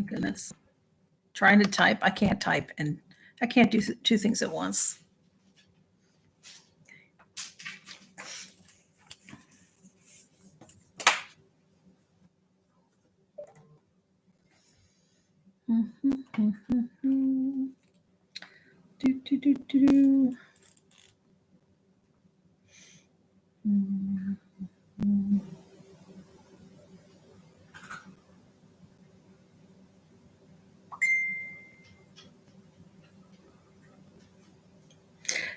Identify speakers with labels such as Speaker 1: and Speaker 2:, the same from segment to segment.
Speaker 1: My goodness. Trying to type. I can't type and I can't do two things at once. Do.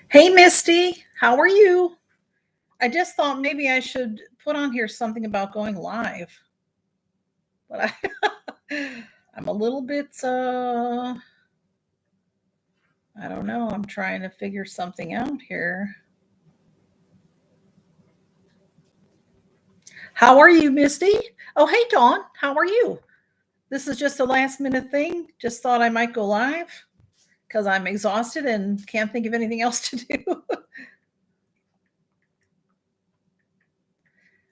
Speaker 1: Hey, Misty, how are you? I just thought maybe I should put on here something about going live. But I'm a little bit, I don't know. I'm trying to figure something out here. How are you, Misty? Oh, hey, Dawn. How are you? This is just a last minute thing. Just thought I might go live because I'm exhausted and can't think of anything else to do.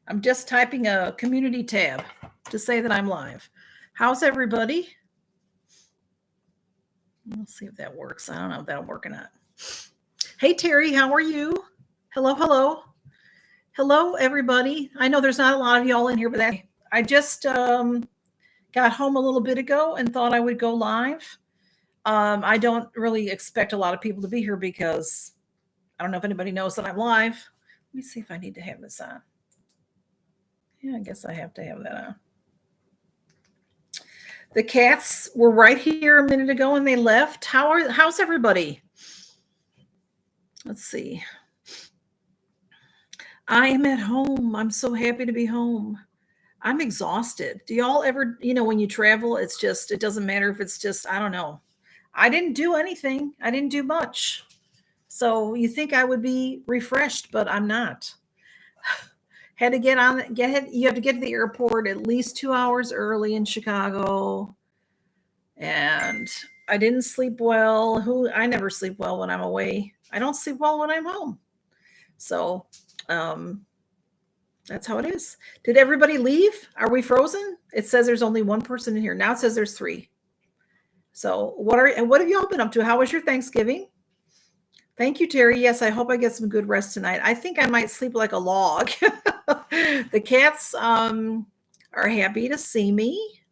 Speaker 1: I'm just typing a community tab to say that I'm live. How's everybody? Let's see if that works. I don't know if that'll work or not. Hey, Terry, how are you? Hello, hello. Hello, everybody. I know there's not a lot of y'all in here, but I just got home a little bit ago and thought I would go live. I don't really expect a lot of people to be here because I don't know if anybody knows that I'm live. Let me see if I need to have this on. Yeah, I guess I have to have that on. The cats were right here a minute ago and they left. How's everybody? Let's see. I am at home. I'm so happy to be home. I'm exhausted. Do y'all ever, when you travel, it doesn't matter if it's just, I don't know. I didn't do anything. I didn't do much. So you think I would be refreshed, but I'm not. Had to you have to get to the airport at least 2 hours early in Chicago. And I didn't sleep well. I never sleep well when I'm away. I don't sleep well when I'm home. So, that's how it is. Did everybody leave? Are we frozen? It says there's only one person in here. Now it says there's 3. So what have y'all been up to? How was your Thanksgiving? Thank you, Terry. Yes, I hope I get some good rest tonight. I think I might sleep like a log. The cats are happy to see me.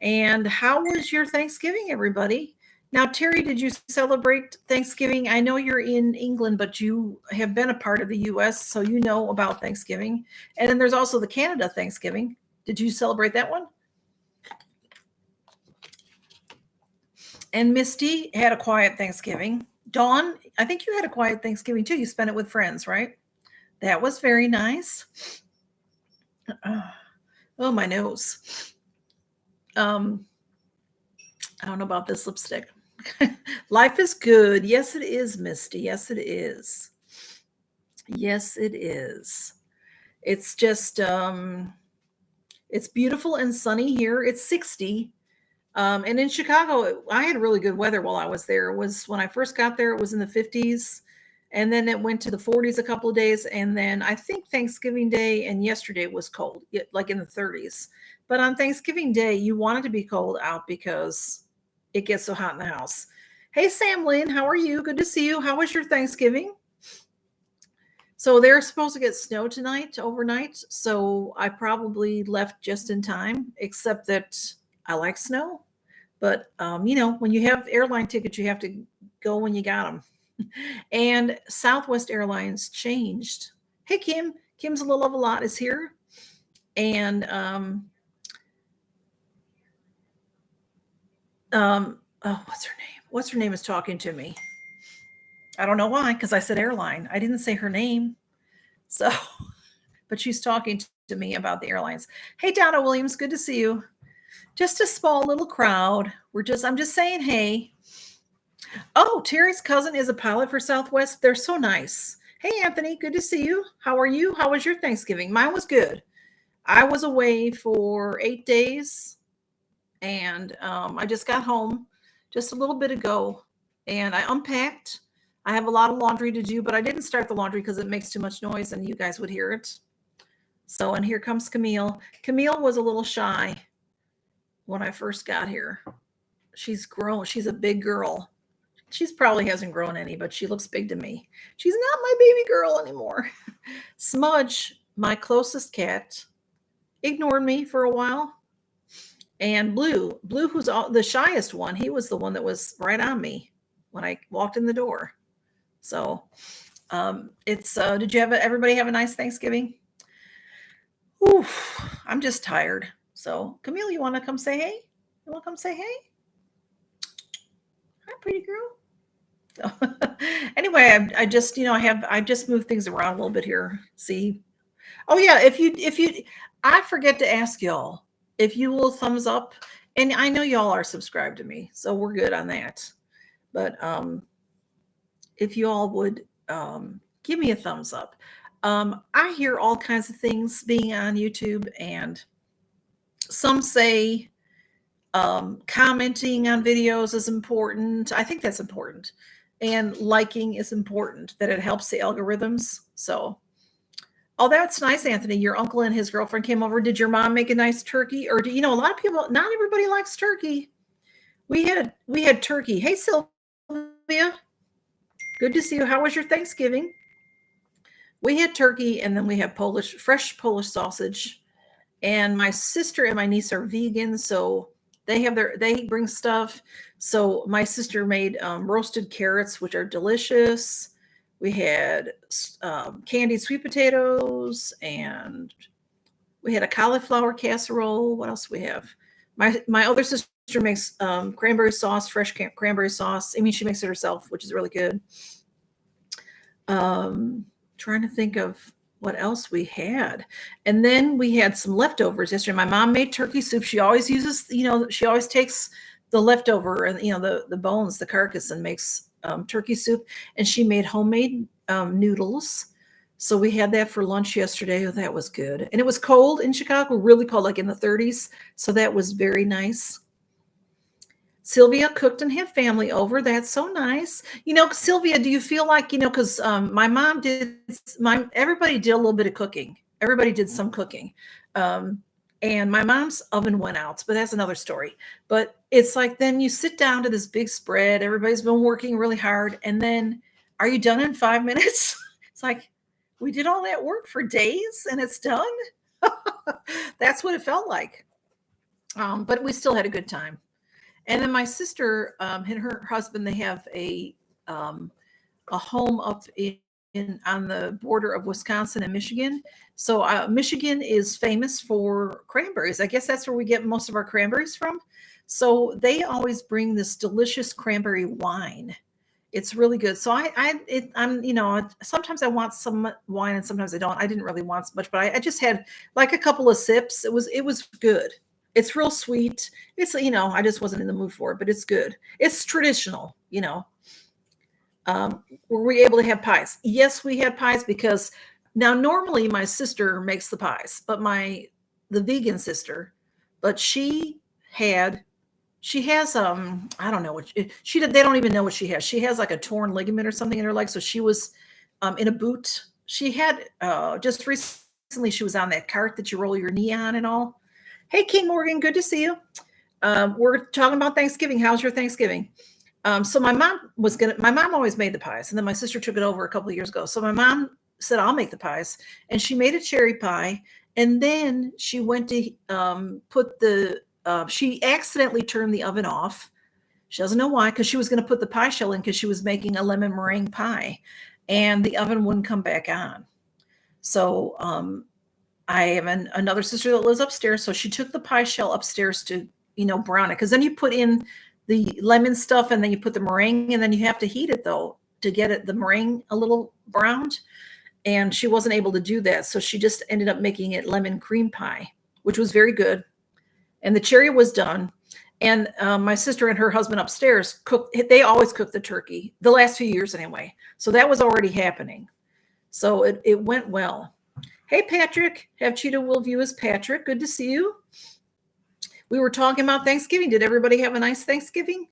Speaker 1: And how was your Thanksgiving, everybody? Now, Terry, did you celebrate Thanksgiving? I know you're in England, but you have been a part of the U.S., so you know about Thanksgiving. And then there's also the Canada Thanksgiving. Did you celebrate that one? And Misty had a quiet Thanksgiving. Dawn, I think you had a quiet Thanksgiving too. You spent it with friends, right? That was very nice. Oh, my nose. I don't know about this lipstick. Life is good. Yes, it is, Misty. Yes, it is. Yes, it is. It's just, it's beautiful and sunny here. It's 60. And in Chicago, I had really good weather while I was there. When I first got there, it was in the 50s. And then it went to the 40s a couple of days. And then I think Thanksgiving Day and yesterday was cold, like in the 30s. But on Thanksgiving Day, you want it to be cold out because it gets so hot in the house. Hey, Sam Lynn, how are you? Good to see you. How was your Thanksgiving? So they're supposed to get snow tonight, overnight. So I probably left just in time, except that I like snow. But, when you have airline tickets, you have to go when you got them. And Southwest Airlines changed. Hey, Kim. Kim's a little of a lot is here. And what's her name? What's her name is talking to me. I don't know why, because I said airline. I didn't say her name. So, but she's talking to me about the airlines. Hey, Donna Williams, good to see you. Just a small little crowd. I'm just saying, hey. Oh, Terry's cousin is a pilot for Southwest. They're so nice. Hey, Anthony, good to see you. How are you? How was your Thanksgiving? Mine was good. I was away for 8 days, and I just got home just a little bit ago, and I unpacked. I have a lot of laundry to do, but I didn't start the laundry because it makes too much noise, and you guys would hear it. So, and here comes Camille. Camille was a little shy. when I first got here. She's grown. She's a big girl. She's probably hasn't grown any, but she looks big to me. She's not my baby girl anymore. Smudge, my closest cat, ignored me for a while. And Blue, who's the shyest one, he was the one that was right on me when I walked in the door. So it's did you have everybody have a nice Thanksgiving? Oof, I'm just tired. So Camille, you want to come say hey? You want to come say hey? Hi, pretty girl. So, anyway, I just I just moved things around a little bit here. See, oh yeah, if you I forget to ask y'all if you will thumbs up, and I know y'all are subscribed to me, so we're good on that. But if you all would give me a thumbs up. I hear all kinds of things being on YouTube, and some say commenting on videos is important. I think that's important. And liking is important, that it helps the algorithms. So, oh, that's nice, Anthony. Your uncle and his girlfriend came over. Did your mom make a nice turkey? Or do you know a lot of people, not everybody likes turkey. We had turkey. Hey, Sylvia. Good to see you. How was your Thanksgiving? We had turkey, and then we had fresh Polish sausage. And my sister and my niece are vegan, so they bring stuff. So my sister made roasted carrots, which are delicious. We had candied sweet potatoes, and we had a cauliflower casserole. What else do we have? My other sister makes cranberry sauce, fresh cranberry sauce. I mean, she makes it herself, which is really good. Trying to think of what else we had. And then we had some leftovers yesterday. My mom made turkey soup. She always uses, she always takes the leftover and, the bones, the carcass, and makes turkey soup. And she made homemade noodles. So we had that for lunch yesterday. Oh, that was good. And it was cold in Chicago, really cold, like in the 30s. So that was very nice. Sylvia cooked and had family over. That's so nice. Sylvia, do you feel like, because my mom everybody did a little bit of cooking. Everybody did some cooking. And my mom's oven went out, but that's another story. But it's like, then you sit down to this big spread. Everybody's been working really hard. And then are you done in 5 minutes? It's like, we did all that work for days and it's done. That's what it felt like. But we still had a good time. And then my sister and her husband, they have a home up on the border of Wisconsin and Michigan. So Michigan is famous for cranberries. I guess that's where we get most of our cranberries from. So they always bring this delicious cranberry wine. It's really good. So I'm sometimes I want some wine and sometimes I don't. I didn't really want much, but I just had like a couple of sips. It was good. It's real sweet. It's, I just wasn't in the mood for it, but it's good. It's traditional, Were we able to have pies? Yes, we had pies because now normally my sister makes the pies, but the vegan sister, but she has I don't know what they don't even know what she has. She has like a torn ligament or something in her leg. So she was in a boot. She had just recently she was on that cart that you roll your knee on and all. Hey, King Morgan, good to see you. We're talking about Thanksgiving. How's your Thanksgiving? So my mom always made the pies, and then my sister took it over a couple of years ago. So my mom said, I'll make the pies. And she made a cherry pie. And then she went to she accidentally turned the oven off. She doesn't know why, because she was going to put the pie shell in because she was making a lemon meringue pie. And the oven wouldn't come back on. So I have another sister that lives upstairs. So she took the pie shell upstairs to, brown it. Because then you put in the lemon stuff and then you put the meringue, and then you have to heat it though to get the meringue a little browned. And she wasn't able to do that. So she just ended up making it lemon cream pie, which was very good. And the cherry was done. And my sister and her husband upstairs they always cook the turkey, the last few years anyway. So that was already happening. So it went well. Hey, Patrick, have Cheetah will view as Patrick. Good to see you. We were talking about Thanksgiving. Did everybody have a nice Thanksgiving?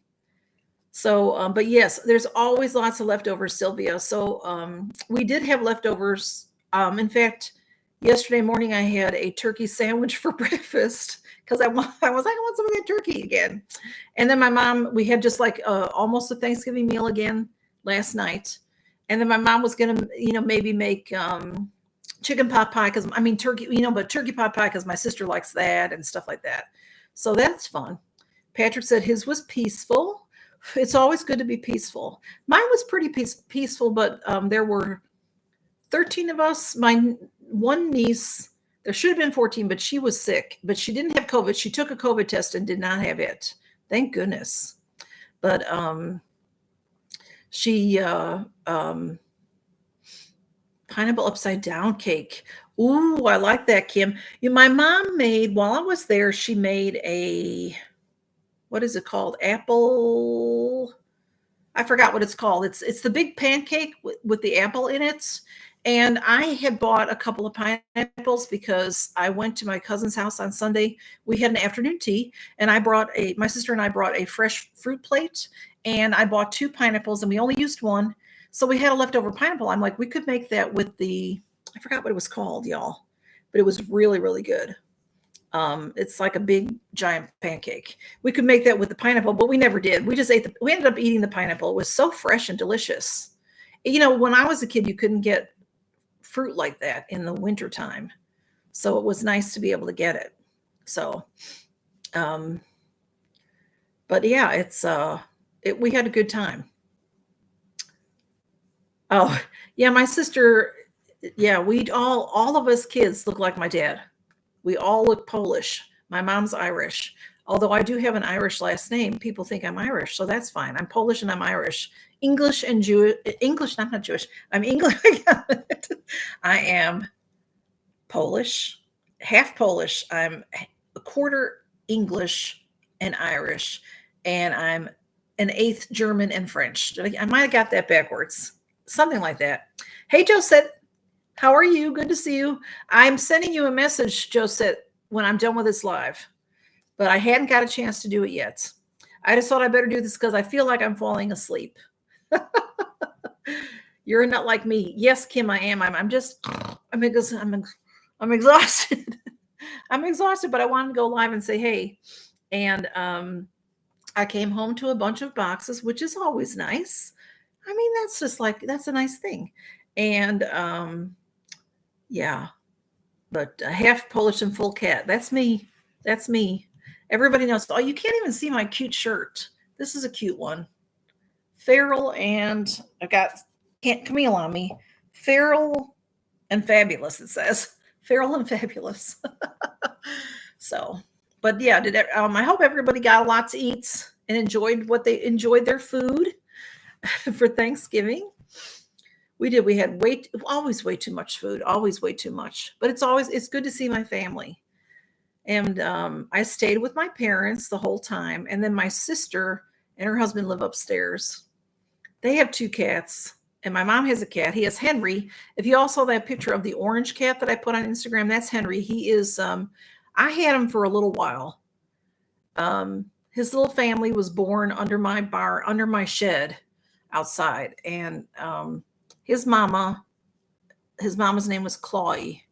Speaker 1: So, but yes, there's always lots of leftovers, Sylvia. So we did have leftovers. In fact, Yesterday morning, I had a turkey sandwich for breakfast because I was like, I want some of that turkey again. And then my mom, we had just like almost a Thanksgiving meal again last night. And then my mom was going to, maybe make chicken pot pie because turkey, but turkey pot pie because my sister likes that and stuff like that. So that's fun. Patrick said his was peaceful. It's always good to be peaceful. Mine was pretty peaceful, but there were 13 of us. My one niece, there should have been 14, but she was sick, but she didn't have COVID. She took a COVID test and did not have it. Thank goodness. But she pineapple upside down cake. Ooh, I like that, Kim. My mom made, while I was there, she made a, what is it called? Apple. I forgot what it's called. It's the big pancake with the apple in it. And I had bought a couple of pineapples because I went to my cousin's house on Sunday. We had an afternoon tea, and my sister and I brought a fresh fruit plate, and I bought 2 pineapples, and we only used one. So we had a leftover pineapple. I'm like, we could make that with I forgot what it was called, y'all, but it was really, really good. It's like a big giant pancake. We could make that with the pineapple, but we never did. We just we ended up eating the pineapple. It was so fresh and delicious. When I was a kid, you couldn't get fruit like that in the wintertime. So it was nice to be able to get it. So, but yeah, we had a good time. Oh yeah, my sister, yeah, we all of us kids look like my dad. We all look Polish. My mom's Irish. Although I do have an Irish last name, people think I'm Irish, so that's fine. I'm Polish and I'm Irish. English and Jewish. English, I'm not Jewish. I'm English. I am Polish, half Polish. I'm a quarter English and Irish, and I'm an eighth German and French. I might have got that backwards. Something like that. Hey, Josette. How are you? Good to see you. I'm sending you a message, Josette, when I'm done with this live, but I hadn't got a chance to do it yet. I just thought I better do this because I feel like I'm falling asleep. You're not like me. Yes, Kim, I am. I'm exhausted. I'm exhausted, but I wanted to go live and say, hey. And I came home to a bunch of boxes, which is always nice. That's a nice thing. And yeah, but half Polish and full cat. That's me. That's me. Everybody knows. Oh, you can't even see my cute shirt. This is a cute one. Feral, and I've got Camille on me. Feral and fabulous, it says. Feral and fabulous. So, but yeah, I hope everybody got a lot to eat and enjoyed their food for Thanksgiving. We did. We had always way too much food, always way too much. But it's good to see my family. And I stayed with my parents the whole time. And then my sister and her husband live upstairs. They have 2 cats, and my mom has a cat. He has Henry. If you all saw that picture of the orange cat that I put on Instagram, that's Henry. He is, I had him for a little while. His little family was born under my shed outside. And his mama's name was Chloe.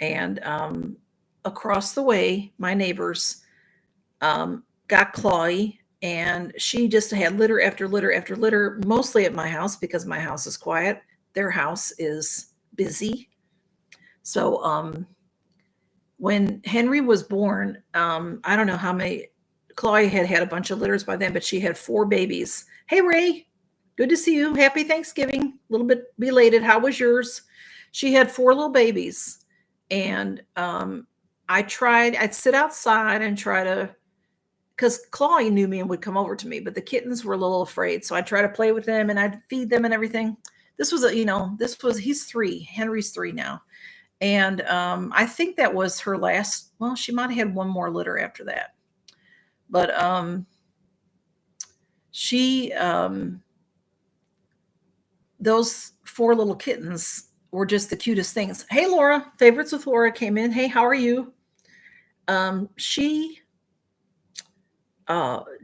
Speaker 1: And across the way, my neighbors got Chloe, and she just had litter after litter after litter, mostly at my house because my house is quiet. Their house is busy. So when Henry was born, I don't know how many, Chloe had a bunch of litters by then, but she had 4 babies. Hey, Ray, good to see you. Happy Thanksgiving. A little bit belated. How was yours? She had 4 little babies. And I'd sit outside and try to, because Chloe knew me and would come over to me, but the kittens were a little afraid. So I'd try to play with them and I'd feed them and everything. He's 3. Henry's 3 now. And I think that was her last, well, she might have had one more litter after that. But those 4 little kittens were just the cutest things. Hey, Laura, Favorites with Laura came in. Hey, how are you? She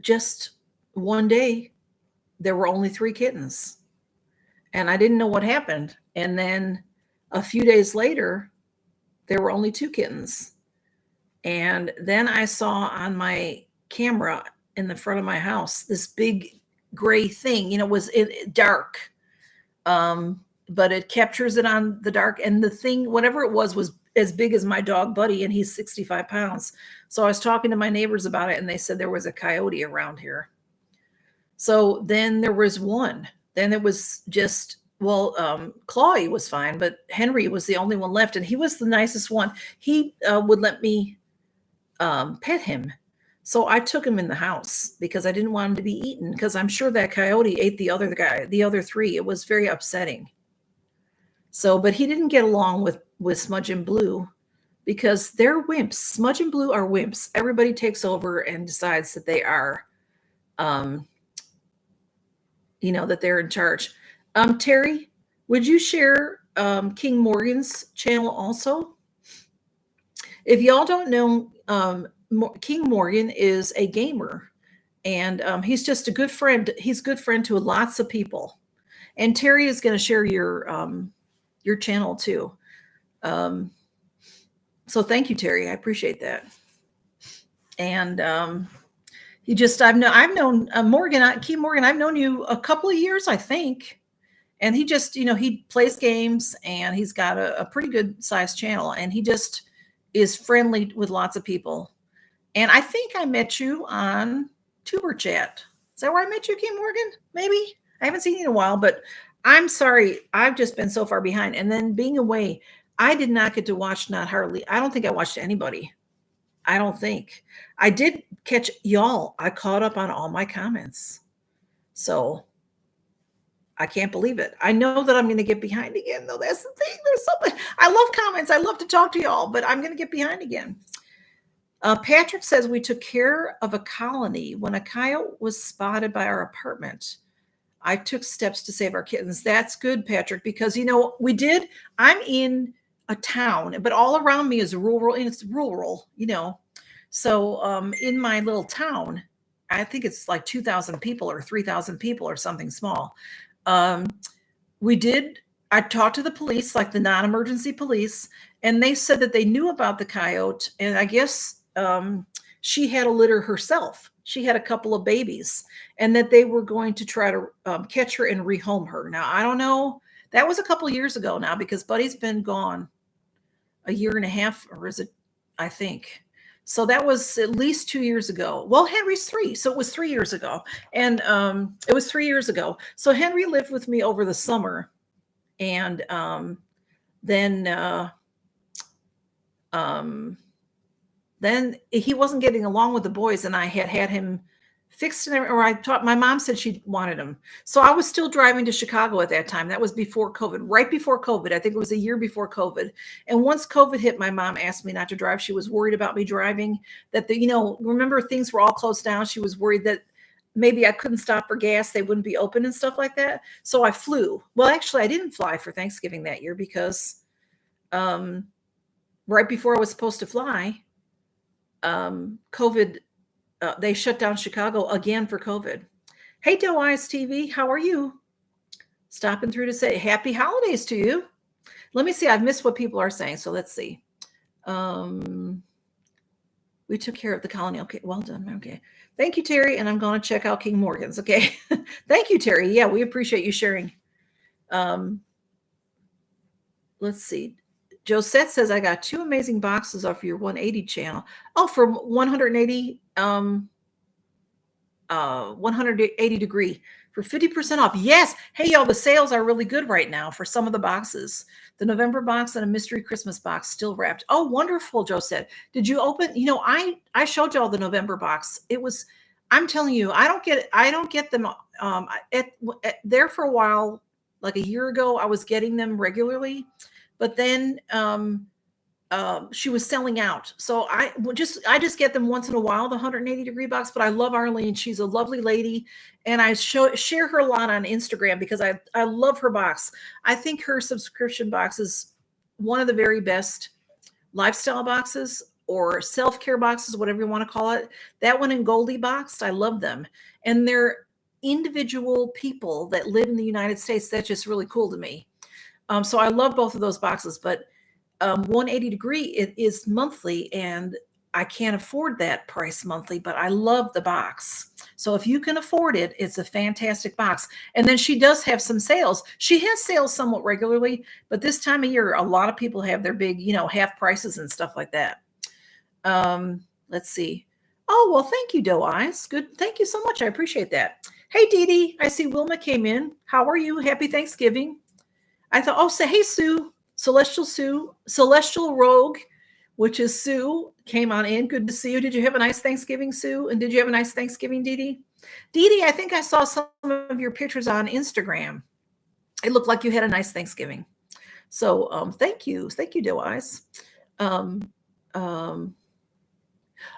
Speaker 1: just one day, there were only 3 kittens, and I didn't know what happened. And then a few days later, there were only 2 kittens. And then I saw on my camera in the front of my house this big gray thing, was dark. But it captures it on the dark, and the thing, whatever it was as big as my dog Buddy, and he's 65 pounds. So I was talking to my neighbors about it, and they said there was a coyote around here. So then there was one. Then it was just, Chloe was fine, but Henry was the only one left, and he was the nicest one. He would let me pet him. So I took him in the house because I didn't want him to be eaten, because I'm sure that coyote ate the other 3. It was very upsetting. So, but he didn't get along with Smudge and Blue because they're wimps. Smudge and Blue are wimps. Everybody takes over and decides that they are, that they're in charge. Terry, would you share King Morgan's channel also? If y'all don't know, King Morgan is a gamer, and he's just a good friend. He's a good friend to lots of people. And Terry is going to share your channel too. So thank you, Terry. I appreciate that. And I've known Morgan, King Morgan. I've known you a couple of years, I think. And he just, he plays games, and he's got a pretty good sized channel, and he just is friendly with lots of people. And I think I met you on Tuber Chat. Is that where I met you, King Morgan? Maybe. I haven't seen you in a while, but I'm sorry. I've just been so far behind. And then being away, I did not get to watch I don't think I watched anybody. I don't think. I did catch y'all. I caught up on all my comments. So I can't believe it. I know that I'm going to get behind again, though. That's the thing. There's something. I love comments. I love to talk to y'all, but I'm going to get behind again. Patrick says we took care of a colony when a coyote was spotted by our apartment. I took steps to save our kittens. That's good, Patrick, because, we did. I'm in a town, but all around me is rural, and it's rural, So in my little town, I think it's like 2,000 people or 3,000 people or something small. I talked to the police, like the non-emergency police, and they said that they knew about the coyote, and I guess she had a litter herself. She had a couple of babies, and that they were going to try to catch her and rehome her. Now, I don't know. That was a couple of years ago now, because Buddy's been gone a year and a half, or is it, I think. So that was at least 2 years ago. Well, Henry's 3, so it was 3 years ago. And it was 3 years ago. So Henry lived with me over the summer. And then he wasn't getting along with the boys, and I had him fixed, or my mom said she wanted him. So I was still driving to Chicago at that time. That was before COVID, right before COVID. I think it was a year before COVID. And once COVID hit, my mom asked me not to drive. She was worried about me driving, that remember, things were all closed down. She was worried that maybe I couldn't stop for gas. They wouldn't be open and stuff like that. So I flew. Well, actually, I didn't fly for Thanksgiving that year, because right before I was supposed to fly, COVID, they shut down Chicago again for COVID. Hey, Doe Eyes TV, how are you? Stopping through to say happy holidays to you. Let me see. I've missed what people are saying. So let's see. We took care of the colony. Okay, well done. Okay. Thank you, Terry. And I'm going to check out King Morgan's. Okay. Thank you, Terry. Yeah, we appreciate you sharing. Let's see. Josette says, I got 2 amazing boxes off your 180 channel. Oh, for 180 degree for 50% off. Yes. Hey, y'all, the sales are really good right now for some of the boxes. The November box and a mystery Christmas box still wrapped. Oh, wonderful, Josette. Did you open? I showed y'all the November box. It was, I'm telling you, I don't get them there for a while. Like a year ago, I was getting them regularly. But then she was selling out. So I just get them once in a while, the 180 degree box. But I love Arlene. She's a lovely lady. And I share her a lot on Instagram because I love her box. I think her subscription box is one of the very best lifestyle boxes or self-care boxes, whatever you want to call it. That one and Goldie Box, I love them. And they're individual people that live in the United States. That's just really cool to me. So I love both of those boxes, but 180 degree, it is monthly, and I can't afford that price monthly, but I love the box. So if you can afford it, it's a fantastic box. And then she does have some sales. She has sales somewhat regularly, but this time of year, a lot of people have their big, half prices and stuff like that. Let's see. Oh, well, thank you, Doe Eyes. Good. Thank you so much. I appreciate that. Hey, Dee Dee, I see Wilma came in. How are you? Happy Thanksgiving. I thought, oh, say, hey, Sue, Celestial Rogue, which is Sue, came on in. Good to see you. Did you have a nice Thanksgiving, Sue? And did you have a nice Thanksgiving, Dee Dee? Dee Dee, I think I saw some of your pictures on Instagram. It looked like you had a nice Thanksgiving. So thank you. Thank you, Doe Eyes.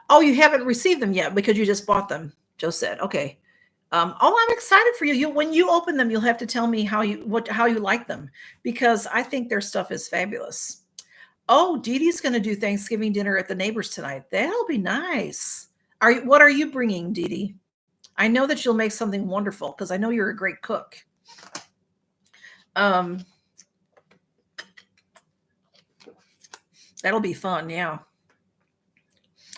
Speaker 1: Oh, you haven't received them yet because you just bought them, Joe said. Okay. Oh, I'm excited for you. When you open them, you'll have to tell me how you like them, because I think their stuff is fabulous. Oh, Dee Dee's going to do Thanksgiving dinner at the neighbors tonight. That'll be nice. What are you bringing, Dee Dee? I know that you'll make something wonderful because I know you're a great cook. That'll be fun. Yeah.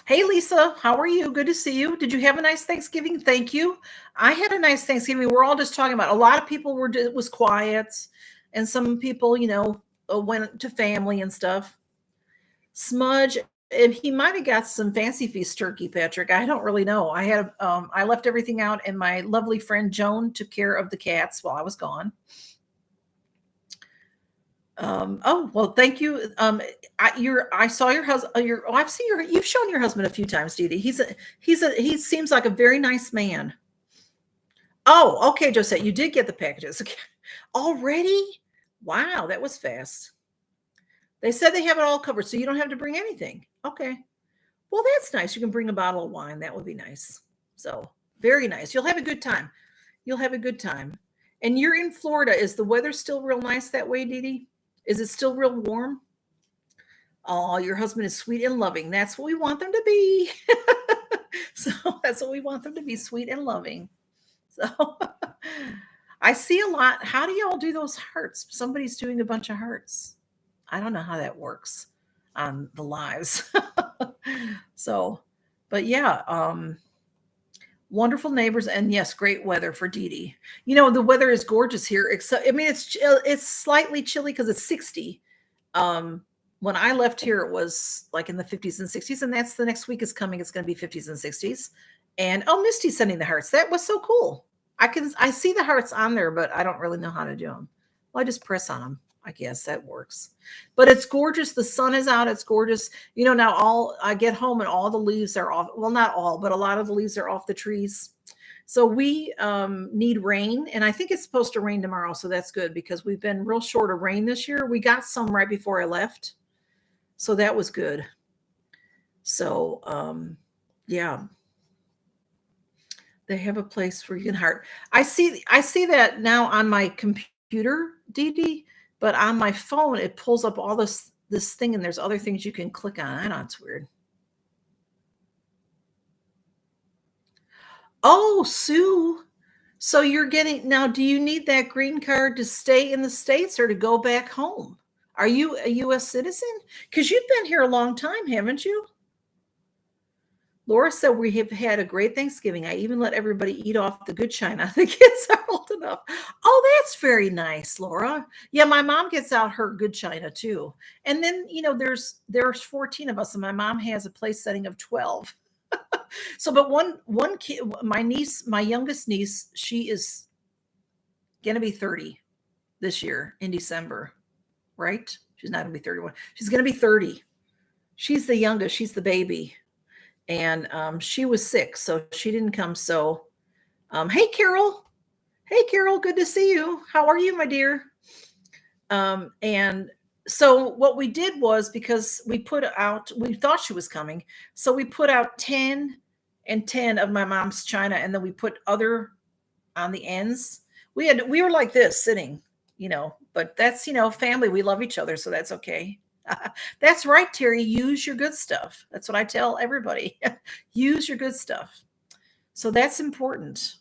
Speaker 1: Hey, Lisa, how are you? Good to see you. Did you have a nice Thanksgiving? Thank you. I had a nice Thanksgiving. We're all just talking about, a lot of people was quiet, and some people, went to family and stuff. Smudge, and he might have got some Fancy Feast turkey, Patrick. I don't really know. I left everything out, and my lovely friend Joan took care of the cats while I was gone. Oh, well, thank you. I saw your husband. I've seen you've shown your husband a few times, Dee Dee. He seems like a very nice man. Oh, okay, Josette, you did get the packages. Okay. Already? Wow, that was fast. They said they have it all covered, so you don't have to bring anything. Okay. Well, that's nice. You can bring a bottle of wine. That would be nice. So very nice. You'll have a good time. You'll have a good time. And you're in Florida. Is the weather still real nice that way, Dee Dee? Is it still real warm? Oh, your husband is sweet and loving. That's what we want them to be. So that's what we want them to be, sweet and loving. So I see a lot. How do y'all do those hearts? Somebody's doing a bunch of hearts. I don't know how that works on the lives. So, but yeah, wonderful neighbors, and yes, great weather for Dee Dee. The weather is gorgeous here, except, it's slightly chilly because it's 60. When I left here, it was like in the 50s and 60s, and that's the next week is coming. It's going to be 50s and 60s. And oh, Misty's sending the hearts. That was so cool. I see the hearts on there, but I don't really know how to do them. Well, I just press on them. I guess that works. But it's gorgeous. The sun is out. It's gorgeous. Now I get home and all the leaves are off. Well, not all, but a lot of the leaves are off the trees. So we need rain, and I think it's supposed to rain tomorrow. So that's good, because we've been real short of rain this year. We got some right before I left. So that was good. So, yeah. They have a place where you can heart. I see that now on my computer, Dee Dee, but on my phone, it pulls up all this thing, and there's other things you can click on. I know, it's weird. Oh, Sue. So now, do you need that green card to stay in the States or to go back home? Are you a U.S. citizen? Because you've been here a long time, haven't you? Laura said, we have had a great Thanksgiving. I even let everybody eat off the good china. The kids are old enough. Oh, that's very nice, Laura. Yeah, my mom gets out her good china too. And then, there's 14 of us, and my mom has a place setting of 12. So, but one kid, my youngest niece, she is going to be 30 this year in December, right? She's not going to be 31. She's going to be 30. She's the youngest. She's the baby. And she was sick, so she didn't come. So, hey, Carol. Hey, Carol. Good to see you. How are you, my dear? And so what we did was, because we thought she was coming, so we put out 10 and 10 of my mom's china, and then we put other on the ends. We were like this sitting, but that's, family. We love each other, so that's okay. That's right, Terry. Use your good stuff. That's what I tell everybody. Use your good stuff. So that's important.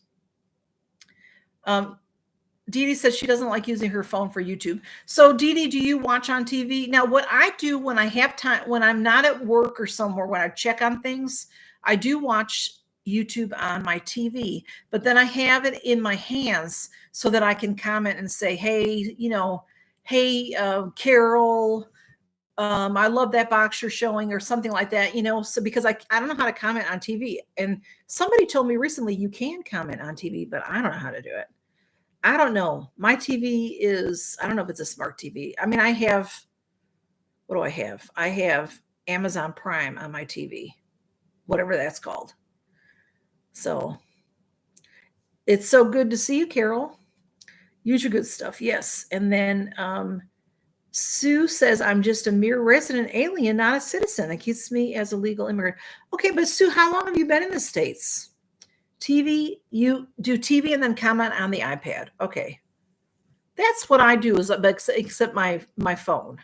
Speaker 1: Dee Dee says she doesn't like using her phone for YouTube. So Dee Dee, do you watch on TV? Now, what I do when I have time, when I'm not at work or somewhere, when I check on things, I do watch YouTube on my TV, but then I have it in my hands so that I can comment and say, hey, hey, Carol, I love that box you're showing or something like that, so because I don't know how to comment on TV. And somebody told me recently you can comment on TV, but I don't know how to do it. I don't know. My TV is, I don't know if it's a smart TV. I mean, what do I have? I have Amazon Prime on my TV, whatever that's called. So it's so good to see you, Carol. Use your good stuff. Yes. And then Sue says, I'm just a mere resident alien, not a citizen. That keeps me as a legal immigrant. Okay, but Sue, how long have you been in the States? TV, you do TV and then comment on the iPad. Okay. That's what I do, is except my phone.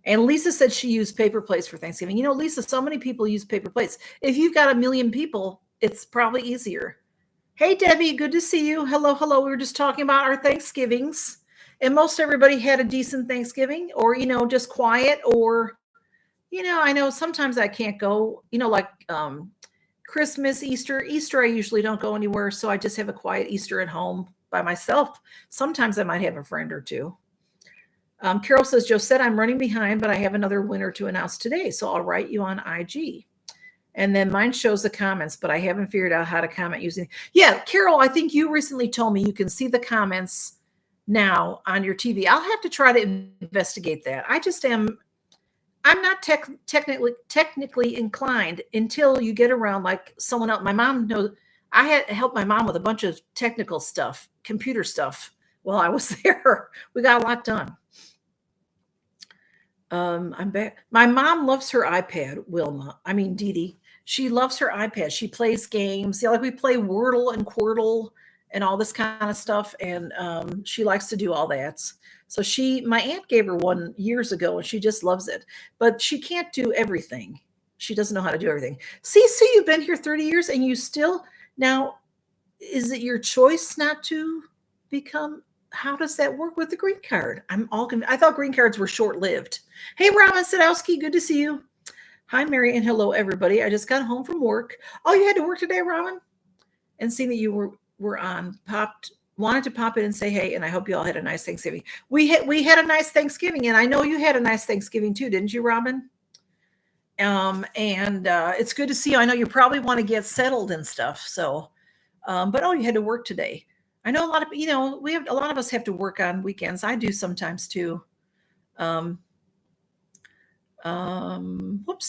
Speaker 1: And Lisa said she used paper plates for Thanksgiving. Lisa, so many people use paper plates. If you've got 1 million people, it's probably easier. Hey, Debbie, good to see you. Hello, hello. We were just talking about our Thanksgivings. And most everybody had a decent Thanksgiving, or, just quiet, or, I know sometimes I can't go, like Christmas, Easter. Easter, I usually don't go anywhere. So I just have a quiet Easter at home by myself. Sometimes I might have a friend or two. Carol says, Josette, I'm running behind, but I have another winner to announce today. So I'll write you on IG. And then mine shows the comments, but I haven't figured out how to comment using. Yeah, Carol, I think you recently told me you can see the comments now on your TV. I'll have to try to investigate that. I'm not technically inclined until you get around like someone else. My mom knows. I had helped my mom with a bunch of technical stuff, computer stuff while I was there. We got a lot done. I'm back. My mom loves her iPad, Dee Dee. She loves her iPad. She plays games. Like we play Wordle and Quirtle and all this kind of stuff. And she likes to do all that. So my aunt gave her one years ago and she just loves it, but she can't do everything. She doesn't know how to do everything. See, you've been here 30 years and you still, now, is it your choice not to become, how does that work with the green card? I thought green cards were short-lived. Hey, Robin Sadowski, good to see you. Hi, Mary, and hello, everybody. I just got home from work. Oh, you had to work today, Robin? And seeing that you were on, wanted to pop in and say hey, and I hope you all had a nice Thanksgiving. We had a nice Thanksgiving, and I know you had a nice Thanksgiving too, didn't you, Robin? And it's good to see you. I know you probably want to get settled and stuff. So, but you had to work today. I know a lot of, a lot of us have to work on weekends. I do sometimes too. Whoops,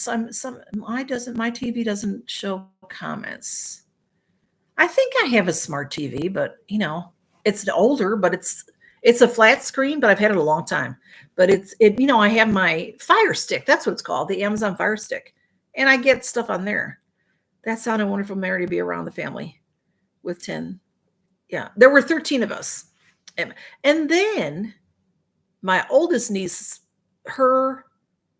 Speaker 1: my TV doesn't show comments. I think I have a smart TV, but it's older, but it's a flat screen, but I've had it a long time. But I have my Fire Stick. That's what it's called, the Amazon Fire Stick. And I get stuff on there. That sounded wonderful, Mary, to be around the family with 10. Yeah, there were 13 of us. And then my oldest niece, her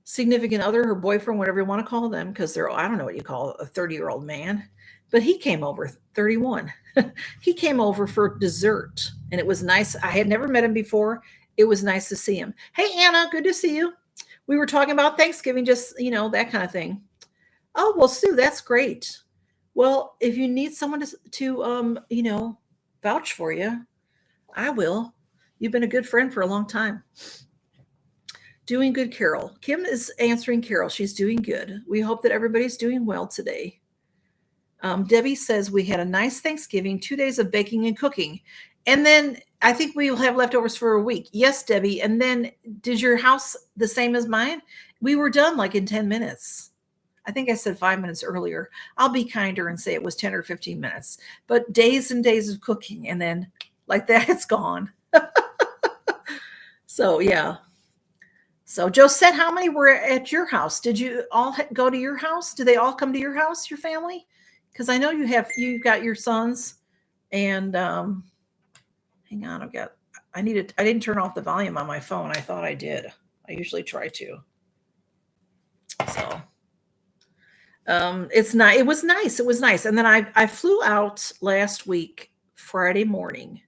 Speaker 1: significant other, her boyfriend, whatever you want to call them, because I don't know what you call a 30-year-old man, but he came over, 31. He came over for dessert, and it was nice. I had never met him before. It was nice to see him. Hey, Anna, good to see you. We were talking about Thanksgiving, just, that kind of thing. Oh, well, Sue, that's great. Well, if you need someone to vouch for you, I will. You've been a good friend for a long time. Doing good, Carol. Kim is answering Carol. She's doing good. We hope that everybody's doing well today. Debbie says we had a nice Thanksgiving, 2 days of baking and cooking. And then I think we will have leftovers for a week. Yes, Debbie. And then did your house the same as mine? We were done like in 10 minutes. I think I said 5 minutes earlier. I'll be kinder and say it was 10 or 15 minutes. But days and days of cooking. And then like that, it's gone. So, yeah. So Josette, how many were at your house? Did you all go to your house? Did they all come to your house, your family? Because I know you've got your sons, and hang on, I didn't turn off the volume on my phone. I thought I did. I usually try to. So it was nice. It was nice. And then I flew out last week, Friday morning.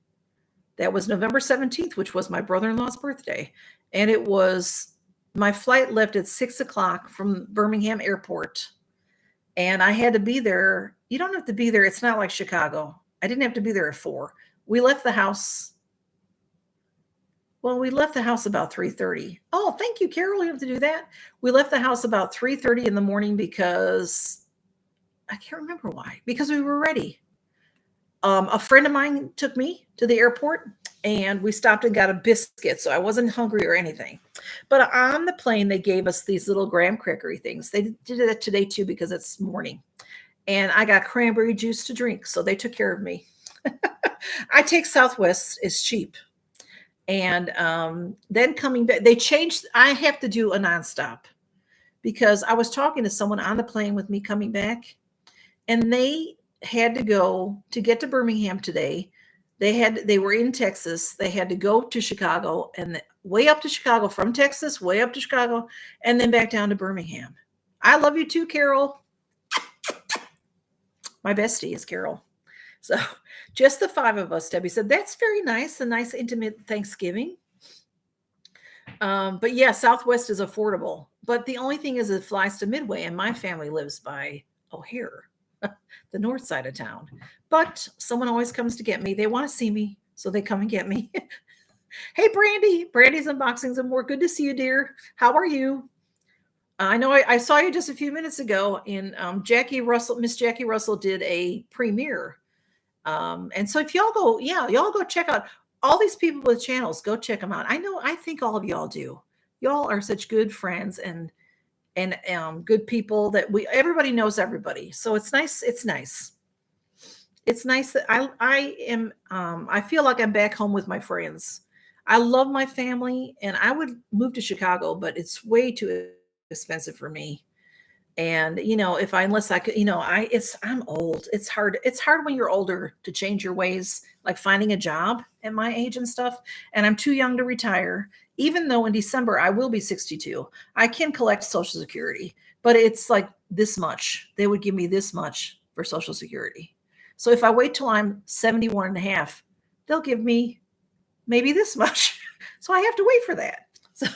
Speaker 1: That was November 17th, which was my brother-in-law's birthday. And it was, my flight left at 6 o'clock from Birmingham Airport. And I had to be there. You don't have to be there. It's not like Chicago. I didn't have to be there at 4. We left the house. Well, we left the house about 3:30. Oh, thank you, Carol. You have to do that. We left the house about 3:30 in the morning because I can't remember why. Because we were ready. A friend of mine took me to the airport and we stopped and got a biscuit. So I wasn't hungry or anything. But on the plane, they gave us these little graham crackery things. They did it today too because it's morning. And I got cranberry juice to drink. So they took care of me. I take Southwest. It's cheap. And then coming back, they changed. I have to do a nonstop because I was talking to someone on the plane with me coming back, and they had to go to get to Birmingham today. They were in Texas. They had to go to Chicago and way up to Chicago from Texas, way up to Chicago, and then back down to Birmingham. I love you too, Carol. My bestie is Carol. So just the 5 of us, Debbie said, that's very nice. A nice intimate Thanksgiving. But yeah, Southwest is affordable. But the only thing is it flies to Midway, and my family lives by O'Hare, the north side of town. But someone always comes to get me. They want to see me, so they come and get me. Hey, Brandy. Brandy's unboxing some more. Good to see you, dear. How are you? I know I saw you just a few minutes ago, and Miss Jackie Russell did a premiere. And so if y'all go, y'all go check out all these people with channels. Go check them out. I think all of y'all do. Y'all are such good friends and good people that everybody knows everybody. So it's nice. It's nice. It's nice that I feel like I'm back home with my friends. I love my family, and I would move to Chicago, but it's way too expensive for me. And, unless I could, I'm old. It's hard. It's hard when you're older to change your ways, like finding a job at my age and stuff. And I'm too young to retire, even though in December I will be 62. I can collect Social Security, but it's like this much. They would give me this much for Social Security. So if I wait till I'm 71 and a half, they'll give me maybe this much. So I have to wait for that. So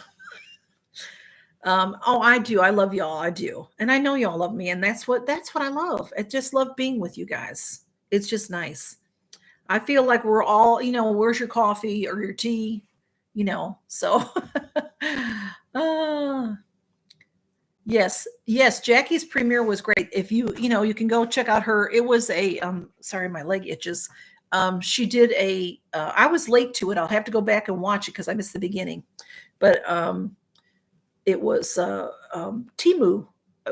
Speaker 1: I do. I love y'all. I do. And I know y'all love me. And that's what I love. I just love being with you guys. It's just nice. I feel like we're all, where's your coffee or your tea? So yes. Jackie's premiere was great. If you can go check out her. It was sorry, my leg itches. She did I was late to it. I'll have to go back and watch it because I missed the beginning, but, it was Timu,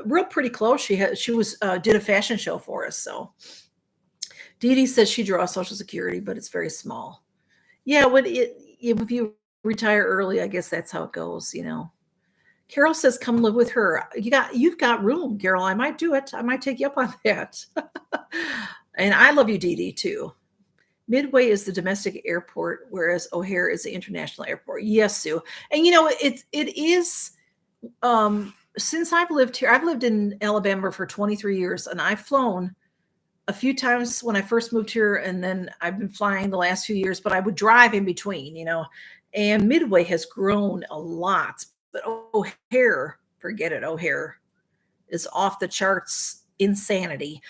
Speaker 1: real pretty close. She did a fashion show for us. So Dee Dee says she draws Social Security, but it's very small. Yeah, if you retire early, I guess that's how it goes. Carol says, "Come live with her." You've got room, Carol. I might do it. I might take you up on that. And I love you, Dee Dee, too. Midway is the domestic airport, whereas O'Hare is the international airport. Yes, Sue. And it is. Since I've lived here, I've lived in Alabama for 23 years, and I've flown a few times when I first moved here, and then I've been flying the last few years, but I would drive in between, and Midway has grown a lot, but O'Hare, forget it. O'Hare is off the charts insanity.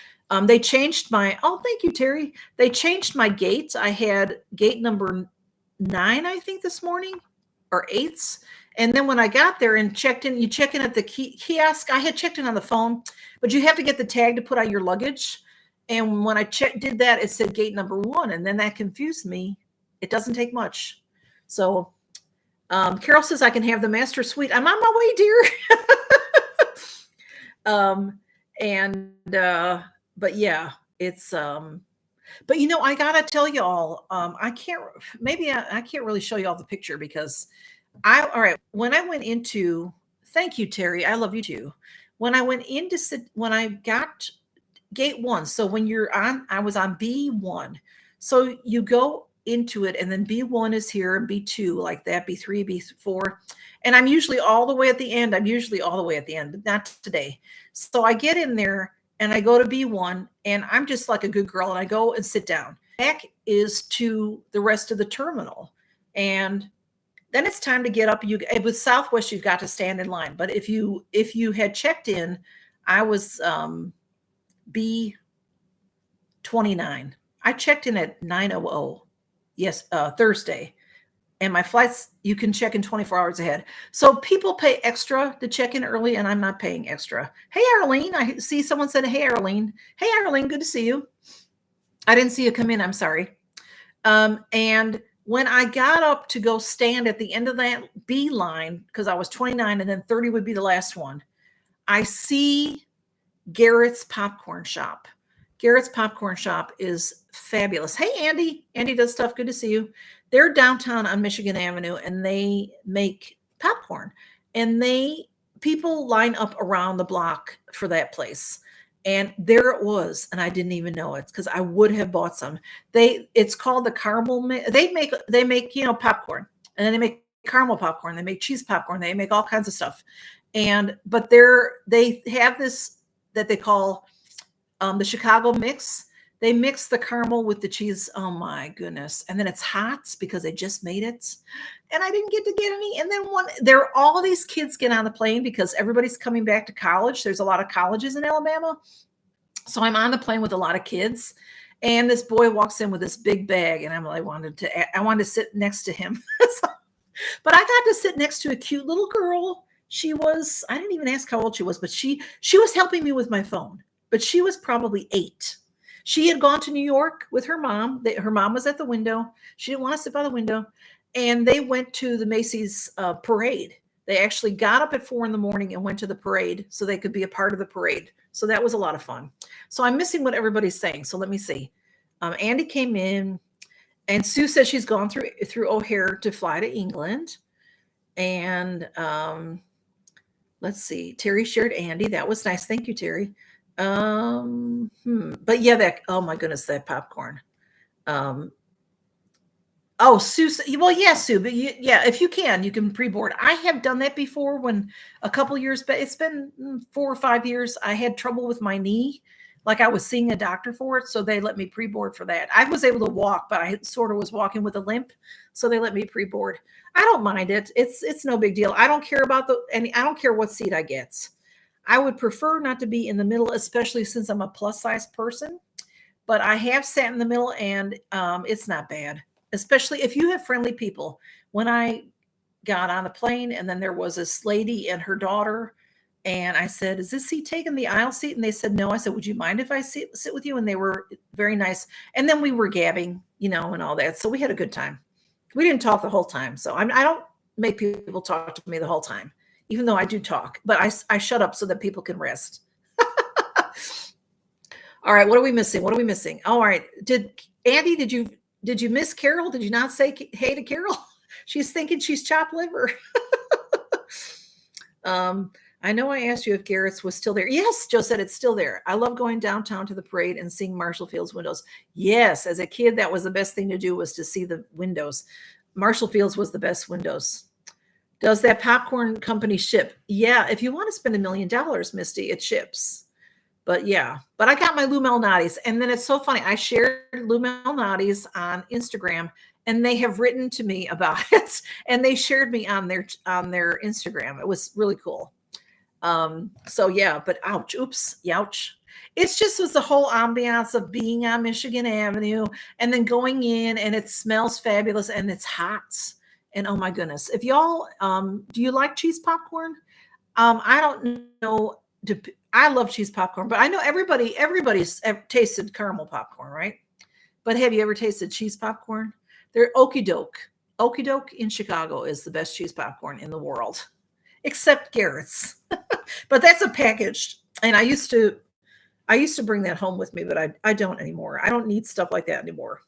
Speaker 1: They changed thank you, Terry. They changed my gate. I had gate number 9, I think, this morning, or 8. And then when I got there and checked in, you check in at the kiosk. I had checked in on the phone, but you have to get the tag to put on your luggage. And when I did that, it said gate number 1. And then that confused me. It doesn't take much. So Carol says I can have the master suite. I'm on my way, dear. But yeah, it's, but I gotta tell y'all, I can't really show y'all the picture because all right. When I went into, thank you, Terry. I love you too. When I got gate 1. So when I was on B1. So you go into it and then B1 is here and B2 like that, B3, B4. And I'm usually all the way at the end. But not today. So I get in there and I go to B1 and I'm just like a good girl and I go and sit down. Back is to the rest of the terminal. And then it's time to get up. With Southwest, you've got to stand in line. But if you had checked in, I was B29. I checked in at 9:00. Yes, Thursday. And my flights, you can check in 24 hours ahead. So people pay extra to check in early, and I'm not paying extra. Hey, Arlene, I see someone said, hey, Arlene. Hey, Arlene, good to see you. I didn't see you come in. I'm sorry. And when I got up to go stand at the end of that B line, because I was 29 and then 30 would be the last one, I see Garrett's Popcorn Shop. Garrett's Popcorn Shop is fabulous. Hey, Andy. Andy does stuff. Good to see you. They're downtown on Michigan Avenue, and they make popcorn. And people line up around the block for that place. And there it was, and I didn't even know it because I would have bought some. It's called the caramel. They make popcorn, and then they make caramel popcorn. They make cheese popcorn. They make all kinds of stuff. But they have this that they call the Chicago mix. They mix the caramel with the cheese. Oh my goodness. And then it's hot because they just made it. And I didn't get to get any. And then all these kids get on the plane because everybody's coming back to college. There's a lot of colleges in Alabama. So I'm on the plane with a lot of kids. And this boy walks in with this big bag. And I wanted to sit next to him. But I got to sit next to a cute little girl. I didn't even ask how old she was, but she was helping me with my phone. But she was probably 8. She had gone to New York with her mom. Her mom was at the window. She didn't want to sit by the window. And they went to the Macy's parade. They actually got up at 4 a.m. and went to the parade so they could be a part of the parade. So that was a lot of fun. So I'm missing what everybody's saying. So let me see. Andy came in, and Sue says she's gone through O'Hare to fly to England. And let's see. Terry shared Andy. That was nice. Thank you, Terry. But yeah, oh my goodness, that popcorn. Sue, well, yeah, Sue, but if you can pre-board. I have done that before when a couple years, but it's been 4 or 5 years. I had trouble with my knee. Like I was seeing a doctor for it. So they let me pre-board for that. I was able to walk, but I sort of was walking with a limp. So they let me pre-board. I don't mind it. It's no big deal. I don't care about I don't care what seat I get. I would prefer not to be in the middle, especially since I'm a plus size person, but I have sat in the middle and it's not bad, especially if you have friendly people. When I got on the plane and then there was this lady and her daughter, and I said, is this seat taken, the aisle seat? And they said, no. I said, would you mind if I sit with you? And they were very nice. And then we were gabbing, and all that. So we had a good time. We didn't talk the whole time. So I don't make people talk to me the whole time, even though I do talk, but I shut up so that people can rest. All right. What are we missing? All right. Andy, did you miss Carol? Did you not say hey to Carol? She's thinking she's chopped liver. I know I asked you if Garrett's was still there. Yes, Joe said it's still there. I love going downtown to the parade and seeing Marshall Field's windows. Yes, as a kid, that was the best thing to do, was to see the windows. Marshall Field's was the best windows. Does that popcorn company ship? Yeah, if you want to spend $1 million, Misty, it ships. But yeah, but I got my Lume Naughties. And then it's so funny. I shared Lume Naughties on Instagram, and they have written to me about it. And they shared me on their Instagram. It was really cool. So yeah, but ouch, oops, youch. It's just was the whole ambiance of being on Michigan Avenue and then going in, and it smells fabulous and it's hot. And oh my goodness, if y'all, do you like cheese popcorn? I don't know. I love cheese popcorn, but I know everybody's tasted caramel popcorn, right? But have you ever tasted cheese popcorn? They're Okie Doke. Okie Doke in Chicago is the best cheese popcorn in the world, except Garrett's. But that's a packaged. And I used to bring that home with me, but I don't anymore. I don't need stuff like that anymore.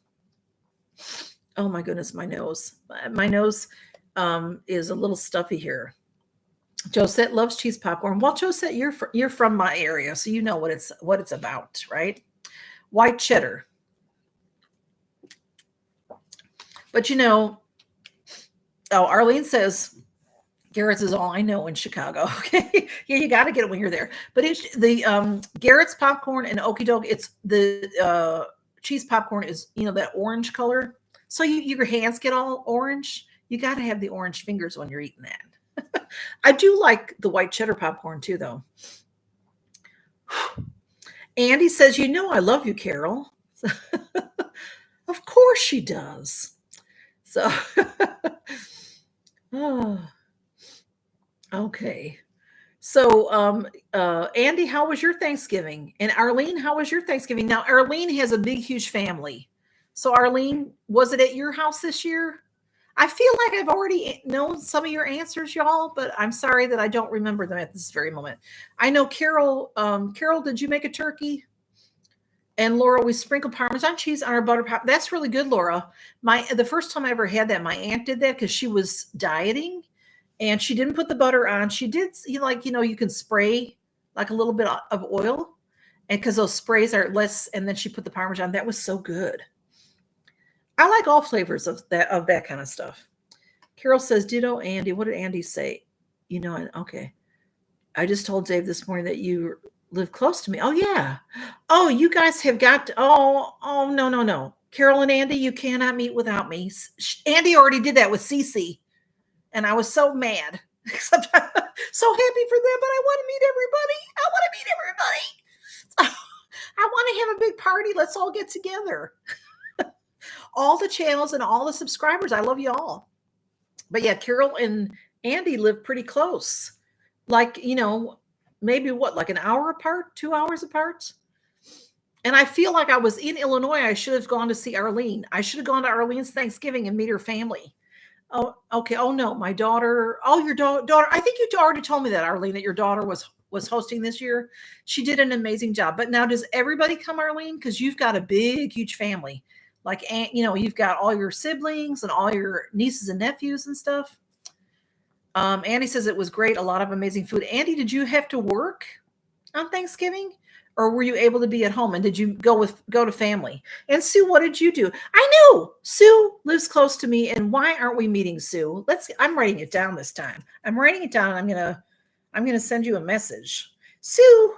Speaker 1: Oh my goodness, my nose. My nose is a little stuffy here. Josette loves cheese popcorn. Well, Josette, you're from my area, so you know what it's about, right? White cheddar. But Arlene says Garrett's is all I know in Chicago. Okay, yeah, you got to get it when you're there. But it's the Garrett's popcorn and Okie Doke. It's the cheese popcorn is, that orange color. So your hands get all orange. You got to have the orange fingers when you're eating that. I do like the white cheddar popcorn too, though. Andy says, I love you, Carol. Of course she does. So, okay. So, Andy, how was your Thanksgiving? And Arlene, how was your Thanksgiving? Now, Arlene has a big, huge family. So, Arlene, was it at your house this year? I feel like I've already known some of your answers, y'all, but I'm sorry that I don't remember them at this very moment. I know Carol. Carol, did you make a turkey? And Laura, we sprinkle Parmesan cheese on our butter pop. That's really good, Laura. The first time I ever had that, my aunt did that because she was dieting, and she didn't put the butter on. She did, you can spray like a little bit of oil, and because those sprays are less, and then she put the Parmesan. That was so good. I like all flavors of that kind of stuff. Carol says, ditto, Andy. What did Andy say? Okay. I just told Dave this morning that you live close to me. Oh, yeah. Oh, you guys have got to, no. Carol and Andy, you cannot meet without me. Andy already did that with Cece, and I was so mad. So happy for them, but I want to meet everybody. I want to have a big party. Let's all get together. All the channels and all the subscribers. I love you all. But yeah, Carol and Andy live pretty close. Like, maybe like an hour apart, 2 hours apart. And I feel like I was in Illinois. I should have gone to see Arlene. I should have gone to Arlene's Thanksgiving and meet her family. Oh, okay. Oh no, my daughter. Oh, your daughter. I think you already told me that, Arlene, that your daughter was hosting this year. She did an amazing job. But now, does everybody come, Arlene? Because you've got a big, huge family. Like, you've got all your siblings and all your nieces and nephews and stuff. Andy says it was great. A lot of amazing food. Andy, did you have to work on Thanksgiving, or were you able to be at home? And did you go to family? And Sue, what did you do? I know Sue lives close to me. And why aren't we meeting, Sue? I'm writing it down this time. I'm writing it down. I'm gonna send you a message. Sue,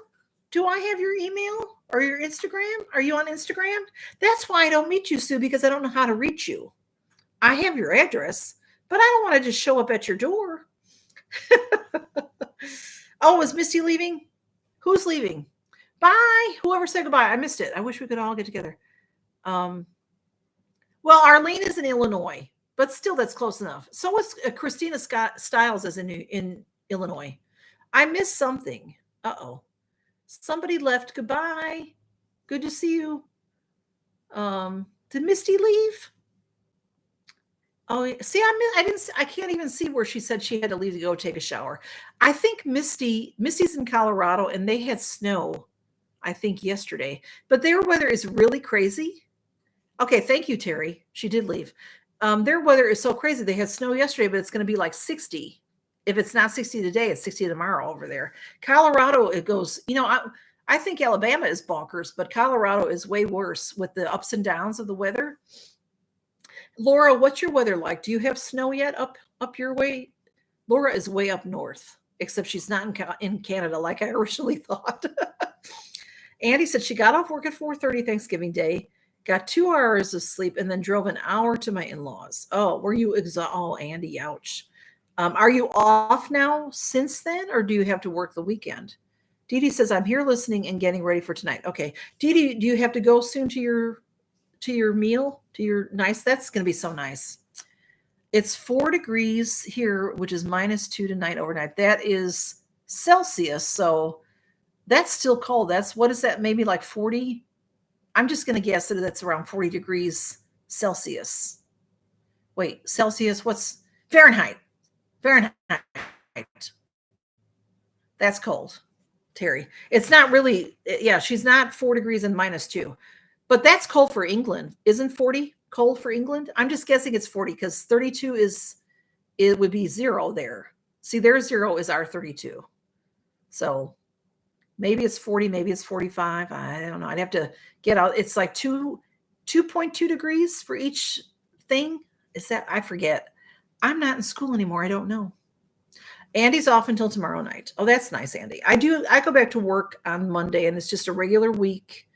Speaker 1: do I have your email or your Instagram? Are you on Instagram? That's why I don't meet you, Sue, because I don't know how to reach you. I have your address, but I don't want to just show up at your door. Oh, is Misty leaving? Who's leaving? Bye. Whoever said goodbye. I missed it. I wish we could all get together. Well, Arlene is in Illinois, but still that's close enough. So is Christina Stiles is in Illinois. I missed something. Uh-oh. Somebody left. Goodbye. Good to see you. Did Misty leave? Oh, see, I can't even see where she said she had to leave to go take a shower. I think Misty's in Colorado, and they had snow, I think, yesterday. But their weather is really crazy. Okay, thank you, Terry. She did leave. Their weather is so crazy. They had snow yesterday, but it's going to be like 60. If it's not 60 today, it's 60 tomorrow over there. Colorado, it goes, I think Alabama is bonkers, but Colorado is way worse with the ups and downs of the weather. Laura, what's your weather like? Do you have snow yet up your way? Laura is way up north, except she's not in Canada like I originally thought. Andy said she got off work at 4:30 Thanksgiving Day, got 2 hours of sleep, and then drove an hour to my in-laws. Oh, were you exhausted? Oh, Andy, ouch. Are you off now since then, or do you have to work the weekend? Dee Dee says, I'm here listening and getting ready for tonight. Okay. Dee Dee, do you have to go soon to your meal, to your nice? That's going to be so nice. It's 4 degrees here, which is -2 tonight overnight. That is Celsius. So that's still cold. What is that? Maybe like 40. I'm just going to guess that that's around 40 degrees Celsius. Wait, Celsius, what's Fahrenheit? Fahrenheit. That's cold, Terry. It's not really, yeah, she's not 4 degrees and -2. But that's cold for England. Isn't 40 cold for England? I'm just guessing it's 40 because 32 it would be 0 there. See, their 0 is our 32. So maybe it's 40, maybe it's 45. I don't know. I'd have to get out. It's like 2.2 degrees for each thing. Is that, I forget. I'm not in school anymore. I don't know. Andy's off until tomorrow night. Oh, that's nice, Andy. I go back to work on Monday, and it's just a regular week.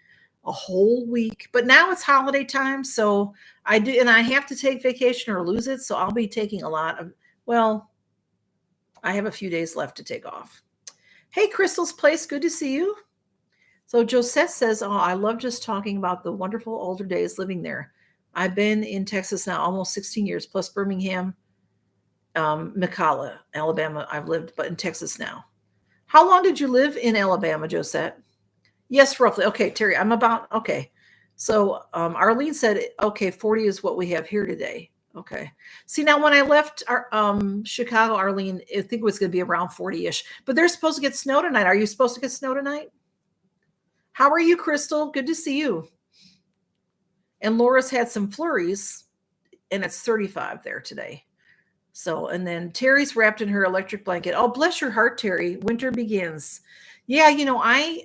Speaker 1: a whole week. But now it's holiday time, so I do, and I have to take vacation or lose it. So I'll be taking a lot of, well, I have a few days left to take off. Hey, Crystal's Place, good to see you. So Josette says, oh, I love just talking about the wonderful older days living there. I've been in Texas now almost 16 years, plus Birmingham, McCalla, Alabama. I've lived, but in Texas now. How long did you live in Alabama, Josette? Yes, roughly. Okay, Terry, I'm about, okay. So Arlene said, okay, 40 is what we have here today. Okay. See, now when I left Chicago, Arlene, I think it was going to be around 40-ish, but they're supposed to get snow tonight. Are you supposed to get snow tonight? How are you, Crystal? Good to see you. And Laura's had some flurries, and it's 35 there today. So, and then Terry's wrapped in her electric blanket. Oh, bless your heart, Terry. Winter begins. Yeah, you know, I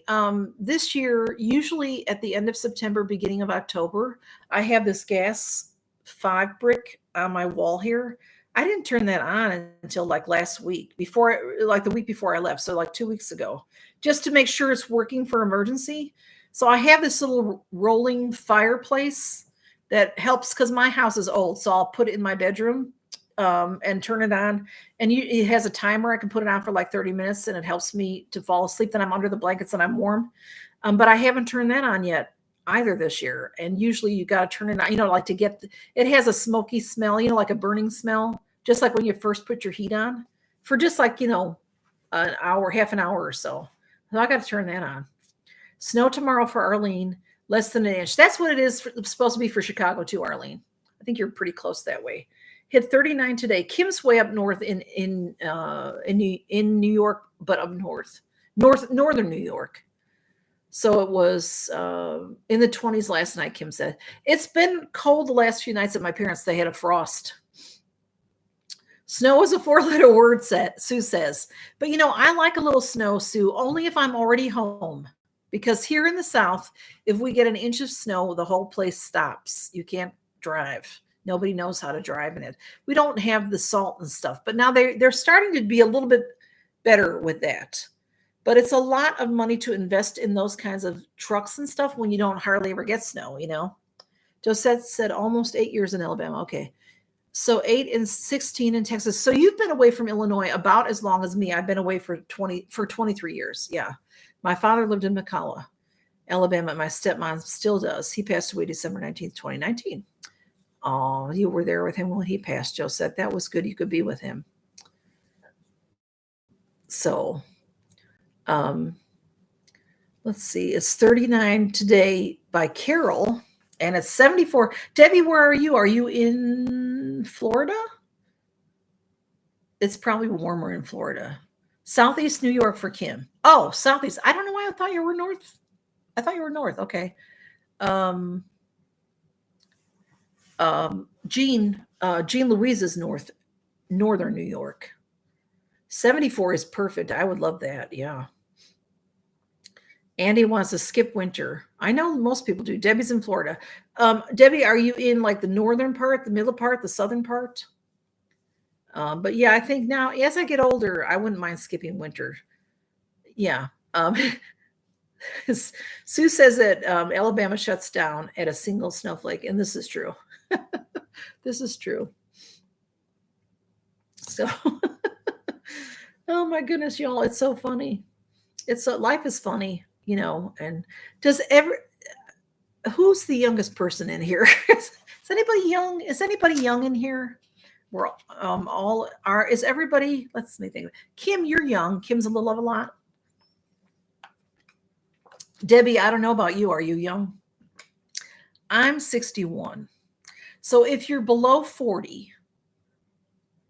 Speaker 1: this year, usually at the end of September, beginning of October, I have this gas 5 brick on my wall here. I didn't turn that on until like last week, like the week before I left, so like 2 weeks ago, just to make sure it's working for emergency. So I have this little rolling fireplace that helps because my house is old, so I'll put it in my bedroom and turn it on. And it has a timer. I can put it on for like 30 minutes and it helps me to fall asleep. Then I'm under the blankets and I'm warm. But I haven't turned that on yet either this year. And usually you got to turn it on, you know, like to get, it has a smoky smell, you know, like a burning smell, just like when you first put your heat on for just like, you know, an hour, half an hour or so. So I got to turn that on. Snow tomorrow for Arlene, less than an inch. That's what it is supposed to be for Chicago too, Arlene. I think you're pretty close that way. Hit 39 today. Kim's way up north in New York, but up northern New York. So it was in the 20s last night. Kim said it's been cold the last few nights at my parents. They had a frost. Snow is a 4-letter word, Sue says. But you know, I like a little snow, Sue, only if I'm already home. Because here in the South, if we get an inch of snow, the whole place stops. You can't drive. Nobody knows how to drive in it. We don't have the salt and stuff, but now they're starting to be a little bit better with that. But it's a lot of money to invest in those kinds of trucks and stuff when you don't hardly ever get snow, you know. Josette said almost 8 years in Alabama. Okay. So 8 and 16 in Texas. So you've been away from Illinois about as long as me. I've been away for 23 years. Yeah. My father lived in McCalla, Alabama. My stepmom still does. He passed away December 19th, 2019. Oh, you were there with him when he passed, Josette. That was good. You could be with him. So, let's see. It's 39 today by Carol, and it's 74. Debbie, where are you? Are you in Florida? It's probably warmer in Florida. Southeast New York for Kim. Oh, Southeast. I don't know why I thought you were north. I thought you were north. Okay. Jean Louise is northern New York. 74 is perfect. I would love that. Yeah. Andy wants to skip winter. I know most people do. Debbie's in Florida. Debbie, are you in like the northern part, the middle part, the southern part? But yeah, I think now as I get older, I wouldn't mind skipping winter. Yeah. Sue says that Alabama shuts down at a single snowflake, and this is true. This is true. So, oh my goodness, y'all, it's so funny. Life is funny, you know. And who's the youngest person in here? Is anybody young? Is anybody young in here? We're all are. Is everybody? Let's me think. Kim, you're young. Kim's a little of a lot. Debbie, I don't know about you. Are you young? I'm 61. So if you're below 40,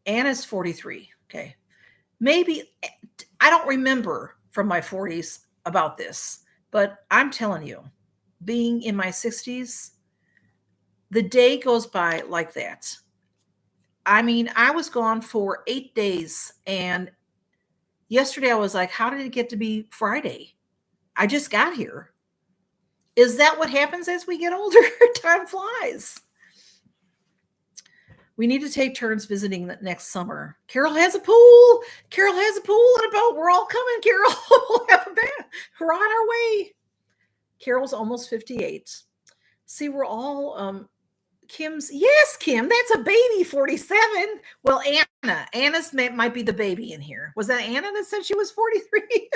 Speaker 1: Anna's 43. Okay. Maybe, I don't remember from my 40s about this, but I'm telling you, being in my 60s, the day goes by like that. I mean, I was gone for 8 days, and yesterday I was like, how did it get to be Friday? I just got here. Is that what happens as we get older? Time flies. We need to take turns visiting next summer. Carol has a pool. Carol has a pool and a boat. We're all coming, Carol. We'll have a bath. We're on our way. Carol's almost 58. See, we're all Kim's. Yes, Kim, that's a baby 47. Well, Anna's might be the baby in here. Was that Anna that said she was 43?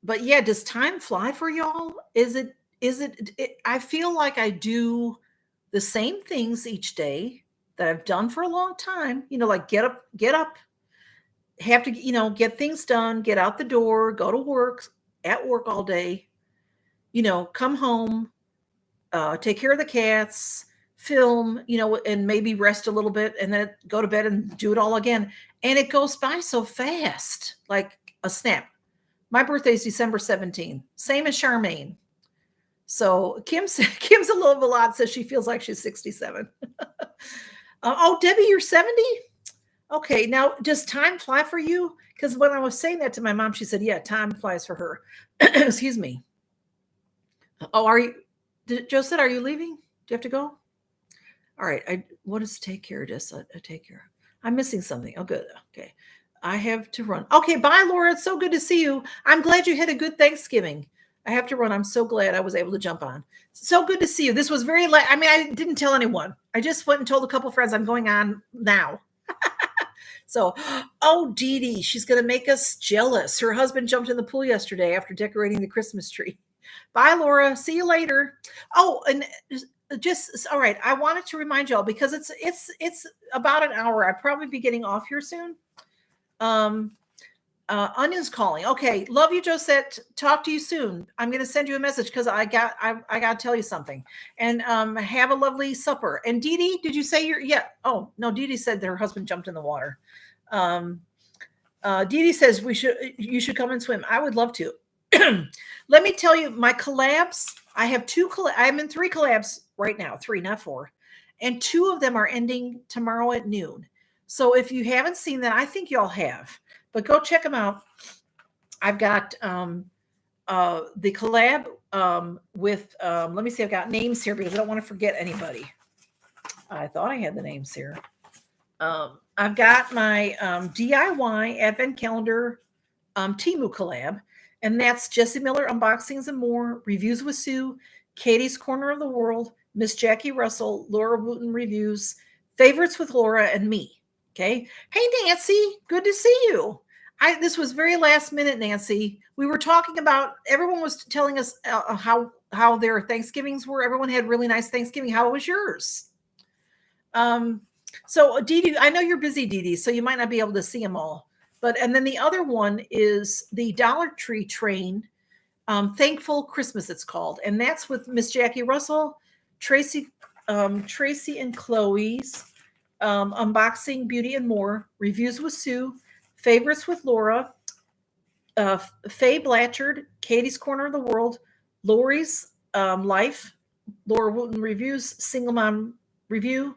Speaker 1: But yeah, does time fly for y'all? Is it I feel like I do the same things each day that I've done for a long time, like get up, have to, get things done, get out the door, go to work, at work all day, come home, take care of the cats, film, and maybe rest a little bit and then go to bed and do it all again. And it goes by so fast, like a snap. My birthday is December 17th, same as Charmaine. So Kim's a little lot says she feels like she's 67. Oh, Debbie, you're 70? Okay, now does time fly for you? Because when I was saying that to my mom, she said, yeah, time flies for her. Excuse me. Oh, Josette, are you leaving? Do you have to go? All right. What does take care of this? Take care. I'm missing something. Oh, good. Okay. I have to run. Okay. Bye, Laura. It's so good to see you. I'm glad you had a good Thanksgiving. I have to run. I'm so glad I was able to jump on. So good to see you. This was very late. I mean, I didn't tell anyone. I just went and told a couple friends I'm going on now. So, oh, Dee Dee, she's going to make us jealous. Her husband jumped in the pool yesterday after decorating the Christmas tree. Bye, Laura. See you later. Oh, and just all right. I wanted to remind y'all because it's about an hour. I'll probably be getting off here soon. Onion's calling. Okay, love you, Josette. Talk to you soon. I'm going to send you a message because I got to tell you something. And have a lovely supper. And Dee Dee, did you say you're? Yeah. Oh no, Dee Dee said that her husband jumped in the water. Dee Dee says you should come and swim. I would love to. Let me tell you my collabs. I have I'm in 3 collabs right now, 3, not 4, and 2 of them are ending tomorrow at noon. So if you haven't seen that, I think y'all have. But go check them out. I've got the collab with, let me see, I've got names here because I don't want to forget anybody. I thought I had the names here. I've got my DIY Advent Calendar Temu collab, and that's Jessie Miller Unboxings and More, Reviews with Sue, Katie's Corner of the World, Miss Jackie Russell, Laura Wooten Reviews, Favorites with Laura, and me. Okay. Hey, Nancy, good to see you. This was very last minute, Nancy. We were talking about, everyone was telling us how their Thanksgivings were. Everyone had really nice Thanksgiving. How was yours? So Dee Dee, I know you're busy, Dee Dee, so you might not be able to see them all. And then the other one is the Dollar Tree Train, Thankful Christmas, it's called. And that's with Miss Jackie Russell, Tracy and Chloe's, Unboxing Beauty and More, Reviews with Sue, Favorites with Laura, Faye Blatchard, Katie's Corner of the World, Lori's Life, Laura Wooten Reviews, Single Mom Review,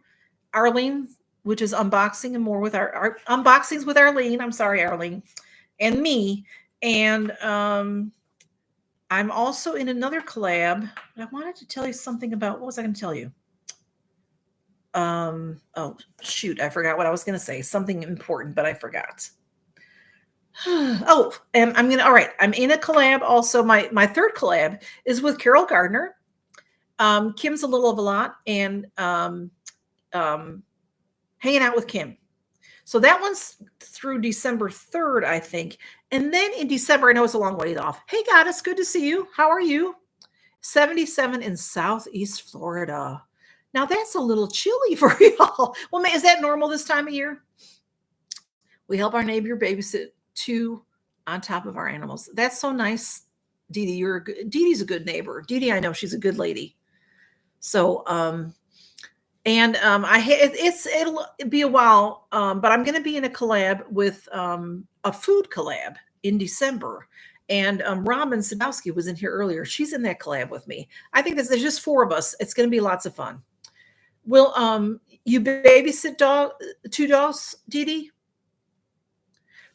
Speaker 1: Arlene, which is Unboxing and More with our Unboxings with Arlene. I'm sorry, Arlene, and me. And I'm also in another collab. But I wanted to tell you something about, what was I going to tell you? Oh, shoot. I forgot what I was going to say. Something important, but I forgot. Oh, and all right. I'm in a collab. Also, my third collab is with Carol Gardner. Kim's a little of a lot, and hanging out with Kim. So that one's through December 3rd, I think. And then in December, I know it's a long ways off. Hey, Goddess, good to see you. How are you? 77 in Southeast Florida. Now that's a little chilly for y'all. Well, is that normal this time of year? We help our neighbor babysit 2 on top of our animals. That's so nice, Dee Dee. Dee Dee's a good neighbor. Dee Dee, I know she's a good lady. So, it'll be a while, but I'm going to be in a collab with a food collab in December. And Robin Sadowski was in here earlier. She's in that collab with me. I think there's just 4 of us. It's going to be lots of fun. Will you babysit 2 dogs, Dee Dee?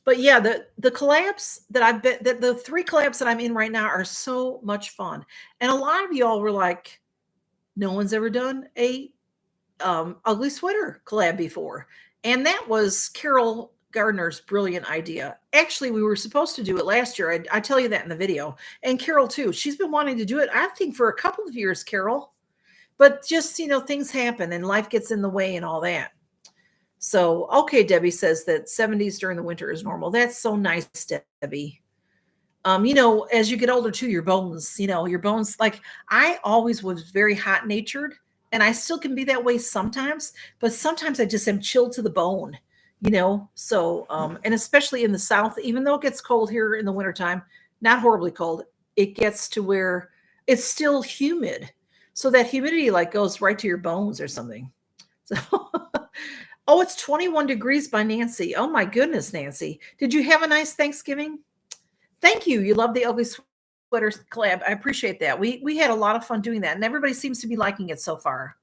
Speaker 1: But yeah, the collabs that the 3 collabs that I'm in right now are so much fun. And a lot of y'all were like, no one's ever done a ugly sweater collab before. And that was Carol Gardner's brilliant idea. Actually, we were supposed to do it last year. I tell you that in the video. And Carol, too. She's been wanting to do it, I think, for a couple of years, Carol. But just, things happen and life gets in the way and all that. So, okay, Debbie says that 70s during the winter is normal. That's so nice, Debbie. As you get older too, your bones, like I always was very hot natured and I still can be that way sometimes, but sometimes I just am chilled to the bone, So, and especially in the South, even though it gets cold here in the wintertime, not horribly cold, it gets to where it's still humid. So that humidity like goes right to your bones or something. So, oh, it's 21 degrees by Nancy. Oh my goodness, Nancy. Did you have a nice Thanksgiving? Thank you. You love the ugly sweaters collab. I appreciate that. We had a lot of fun doing that, and everybody seems to be liking it so far.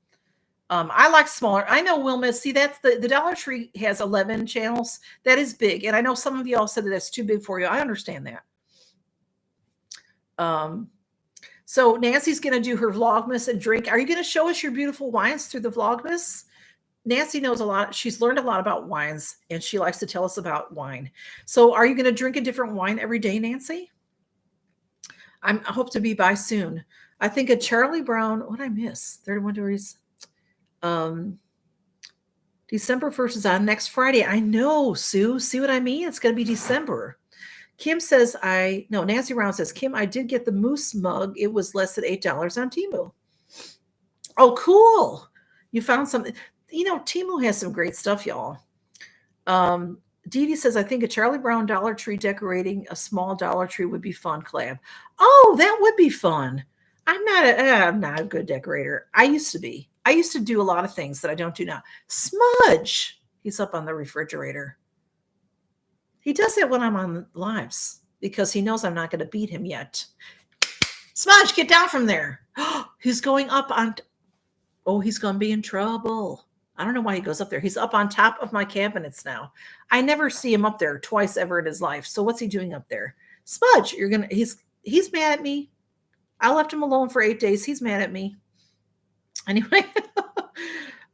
Speaker 1: I like smaller. I know, Wilma. See, that's the Dollar Tree has 11 channels. That is big, and I know some of y'all said that that's too big for you. I understand that. So Nancy's going to do her Vlogmas and drink. Are you going to show us your beautiful wines through the Vlogmas? Nancy knows a lot. She's learned a lot about wines, and she likes to tell us about wine. So are you going to drink a different wine every day, Nancy? I hope to be by soon. I think a Charlie Brown, what did I miss? 31 degrees. December 1st is on next Friday. I know, Sue. See what I mean? It's going to be December. Kim says, Nancy Brown says, Kim, I did get the Moose mug. It was less than $8 on Temu. Oh, cool. You found something. Temu has some great stuff, y'all. Dee Dee says, I think a Charlie Brown Dollar Tree decorating a small Dollar Tree would be fun, collab. Oh, that would be fun. I'm not a good decorator. I used to be. I used to do a lot of things that I don't do now. Smudge. He's up on the refrigerator. He does that when I'm on lives because he knows I'm not going to beat him yet. Smudge, get down from there. He's going up on. Oh, he's going to be in trouble. I don't know why he goes up there. He's up on top of my cabinets now. I never see him up there twice ever in his life. So what's he doing up there? Smudge, he's mad at me. I left him alone for 8 days. He's mad at me. Anyway,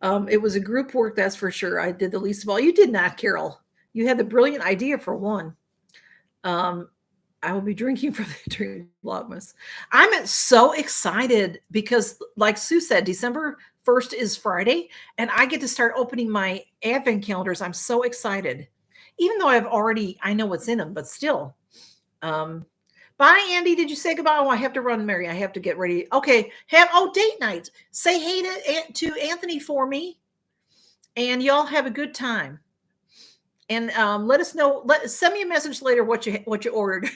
Speaker 1: it was a group work, that's for sure. I did the least of all. You did not, Carol. You had the brilliant idea for one. I will be drinking for the drink Vlogmas. I'm so excited because, like Sue said, December 1st is Friday, and I get to start opening my advent calendars. I'm so excited, even though I know what's in them, but still. Bye, Andy. Did you say goodbye? Oh, I have to run, Mary. I have to get ready. Okay. Date night. Say hey to Anthony for me, and y'all have a good time. And let us know. Send me a message later what you ordered.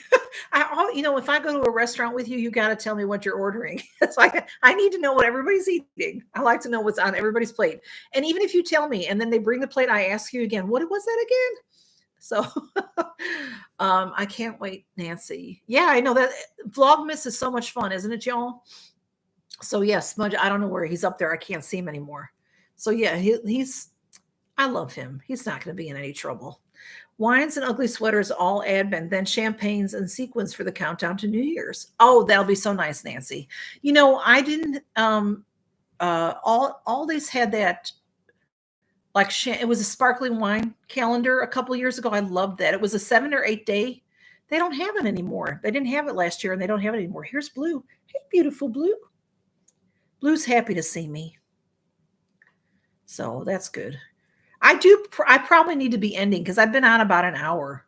Speaker 1: If I go to a restaurant with you, you got to tell me what you're ordering. It's like I need to know what everybody's eating. I like to know what's on everybody's plate. And even if you tell me, and then they bring the plate, I ask you again, what was that again? So I can't wait, Nancy. Yeah, I know that Vlogmas is so much fun, isn't it, y'all? So yes, Smudge. I don't know where he's up there. I can't see him anymore. So yeah, he's. I love him. He's not going to be in any trouble. Wines and ugly sweaters, all advent, then champagnes and sequins for the countdown to New Year's. Oh, that'll be so nice, Nancy. I didn't. All these had that. It was a sparkling wine calendar a couple of years ago. I loved that. It was a 7 or 8 day. They don't have it anymore. They didn't have it last year, and they don't have it anymore. Here's Blue. Hey, beautiful Blue. Blue's happy to see me. So that's good. I probably need to be ending because I've been on about an hour.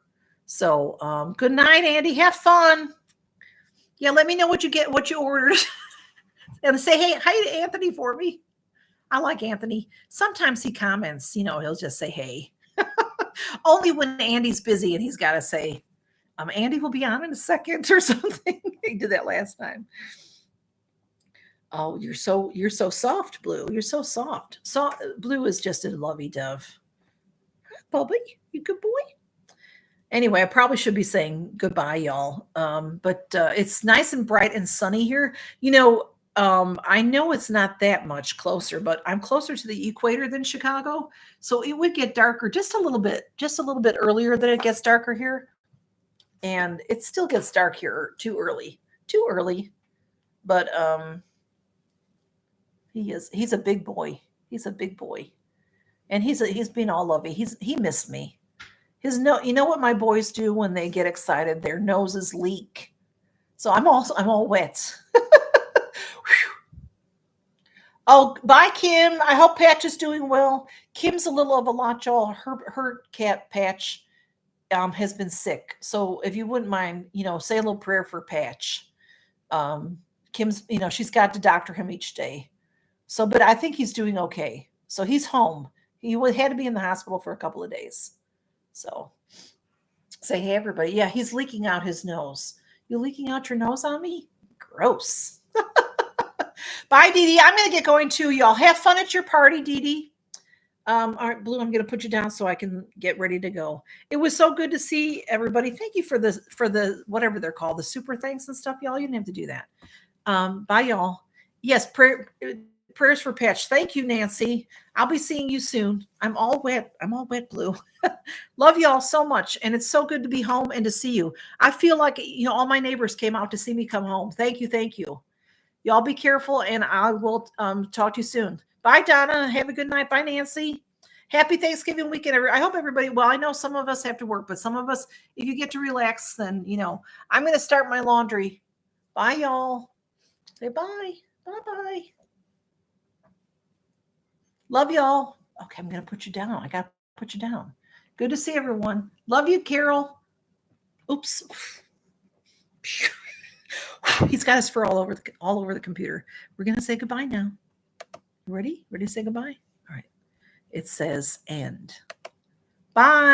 Speaker 1: So good night, Andy. Have fun. Yeah, let me know what you ordered. And say, hey, hi to Anthony for me. I like Anthony. Sometimes he comments, he'll just say, hey. Only when Andy's busy and he's got to say, Andy will be on in a second or something. He did that last time. Oh, you're so soft, Blue. You're so soft. So Blue is just a lovey-dove. Hi, Bubby, you good boy. Anyway, I probably should be saying goodbye, y'all. But it's nice and bright and sunny here. I know it's not that much closer, but I'm closer to the equator than Chicago. So it would get darker just a little bit earlier than it gets darker here. And it still gets dark here too early. But he's a big boy. He's a big boy. And he's being all lovey. He missed me. His nose, you know what my boys do when they get excited? Their noses leak. So I'm all wet. Oh, bye, Kim. I hope Patch is doing well. Kim's a little of a lot, y'all. Her cat Patch has been sick. So if you wouldn't mind, say a little prayer for Patch. Kim's, she's got to doctor him each day. So, but I think he's doing okay. So he's home. He had to be in the hospital for a couple of days. So say, hey, everybody. Yeah, he's leaking out his nose. You leaking out your nose on me? Gross. Bye, Dee Dee. I'm going to get going too. Y'all have fun at your party, Dee Dee. All right, Blue, I'm going to put you down so I can get ready to go. It was so good to see everybody. Thank you for the whatever they're called, the super thanks and stuff, y'all. You didn't have to do that. Bye, y'all. Yes, prayers for Patch. Thank you, Nancy. I'll be seeing you soon. I'm all wet, Blue. Love y'all so much. And it's so good to be home and to see you. I feel like, all my neighbors came out to see me come home. Thank you. Thank you. Y'all be careful, and I will talk to you soon. Bye, Donna. Have a good night. Bye, Nancy. Happy Thanksgiving weekend. I hope everybody, well, I know some of us have to work, but some of us, if you get to relax, then, I'm going to start my laundry. Bye, y'all. Say bye. Bye-bye. Love y'all. Okay, I'm going to put you down. I got to put you down. Good to see everyone. Love you, Carol. Oops. He's got his fur all over the computer. We're going to say goodbye now. Ready? Ready to say goodbye? All right. It says end. Bye.